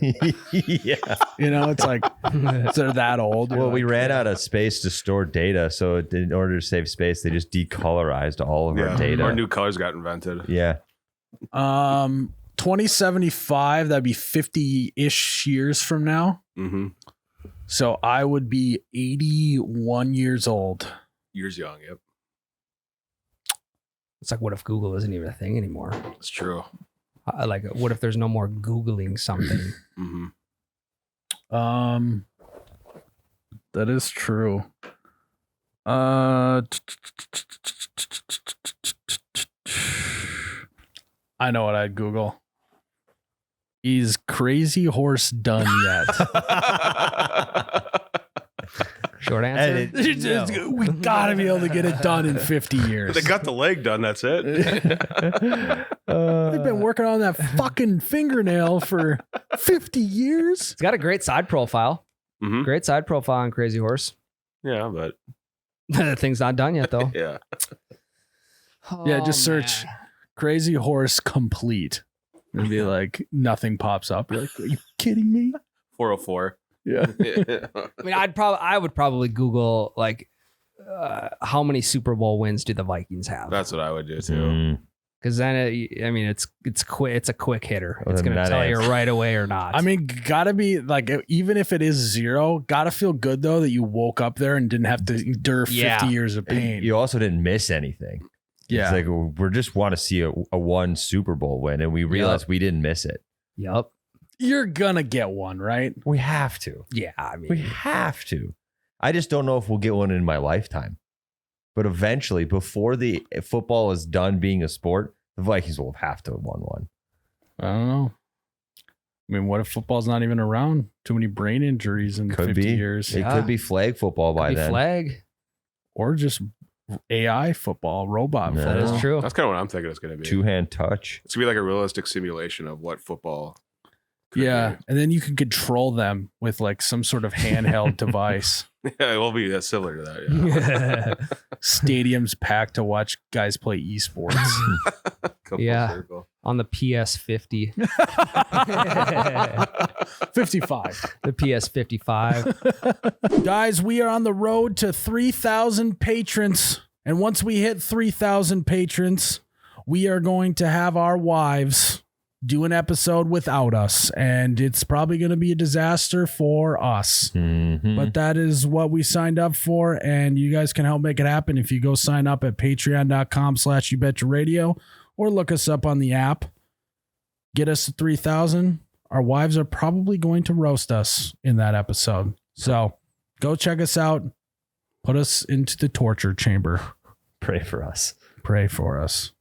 Yeah. You know, it's like they're that old. Well, we ran out of space to store data, so in order to save space, they just decolorized all of our data. Or new colors got invented. Yeah. 2075, that'd be 50-ish years from now. Mm-hmm. So I would be 81 years old. Years young, yep. It's like, what if Google isn't even a thing anymore? It's true. Like, what if there's no more Googling something? Mm-hmm. That is true. I know what I'd Google. Is Crazy Horse done yet? Short answer. We gotta be able to get it done in 50 years. They got the leg done. That's it. They've been working on that fucking fingernail for 50 years. It's got a great side profile. Mm-hmm. Great side profile on Crazy Horse. Yeah, but The thing's not done yet, though. yeah. Yeah, just search Crazy Horse complete. And be like, nothing pops up. You're like, are you kidding me? 404. Yeah. I mean, I would probably Google like how many Super Bowl wins do the Vikings have? That's what I would do too. Because then it's quick. It's a quick hitter. Well, It's then going to that tell you answer- right away or not. I mean, gotta be like, even if it is 0, gotta feel good though that you woke up there and didn't have to endure 50 years of pain. You also didn't miss anything. Yeah. It's like we just want to see a one Super Bowl win, and we realized we didn't miss it. Yep. You're gonna get one, right? We have to. Yeah, I mean, We have to. I just don't know if we'll get one in my lifetime. But eventually, before the football is done being a sport, the Vikings will have to have won one. I don't know. I mean, what if football's not even around? Too many brain injuries in Could 50 be. years. It could be flag football by Could be then. flag. Or just AI football, robot No. football. That is true. That's kind of what I'm thinking it's going to be. 2-hand touch. It's going to be like a realistic simulation of what football could Yeah. be. And then you can control them with like some sort of handheld device. Yeah, it will be similar to that. Yeah. Stadiums packed to watch guys play esports. Come full Yeah. circle. On the PS50. 55. The PS55. Guys, we are on the road to 3,000 patrons. And once we hit 3,000 patrons, we are going to have our wives do an episode without us. And it's probably going to be a disaster for us. Mm-hmm. But that is what we signed up for. And you guys can help make it happen if you go sign up at patreon.com/YouBetchaRadio or look us up on the app. get us to 3,000, our wives are probably going to roast us in that episode. So go check us out. Put us into the torture chamber. Pray for us. Pray for us.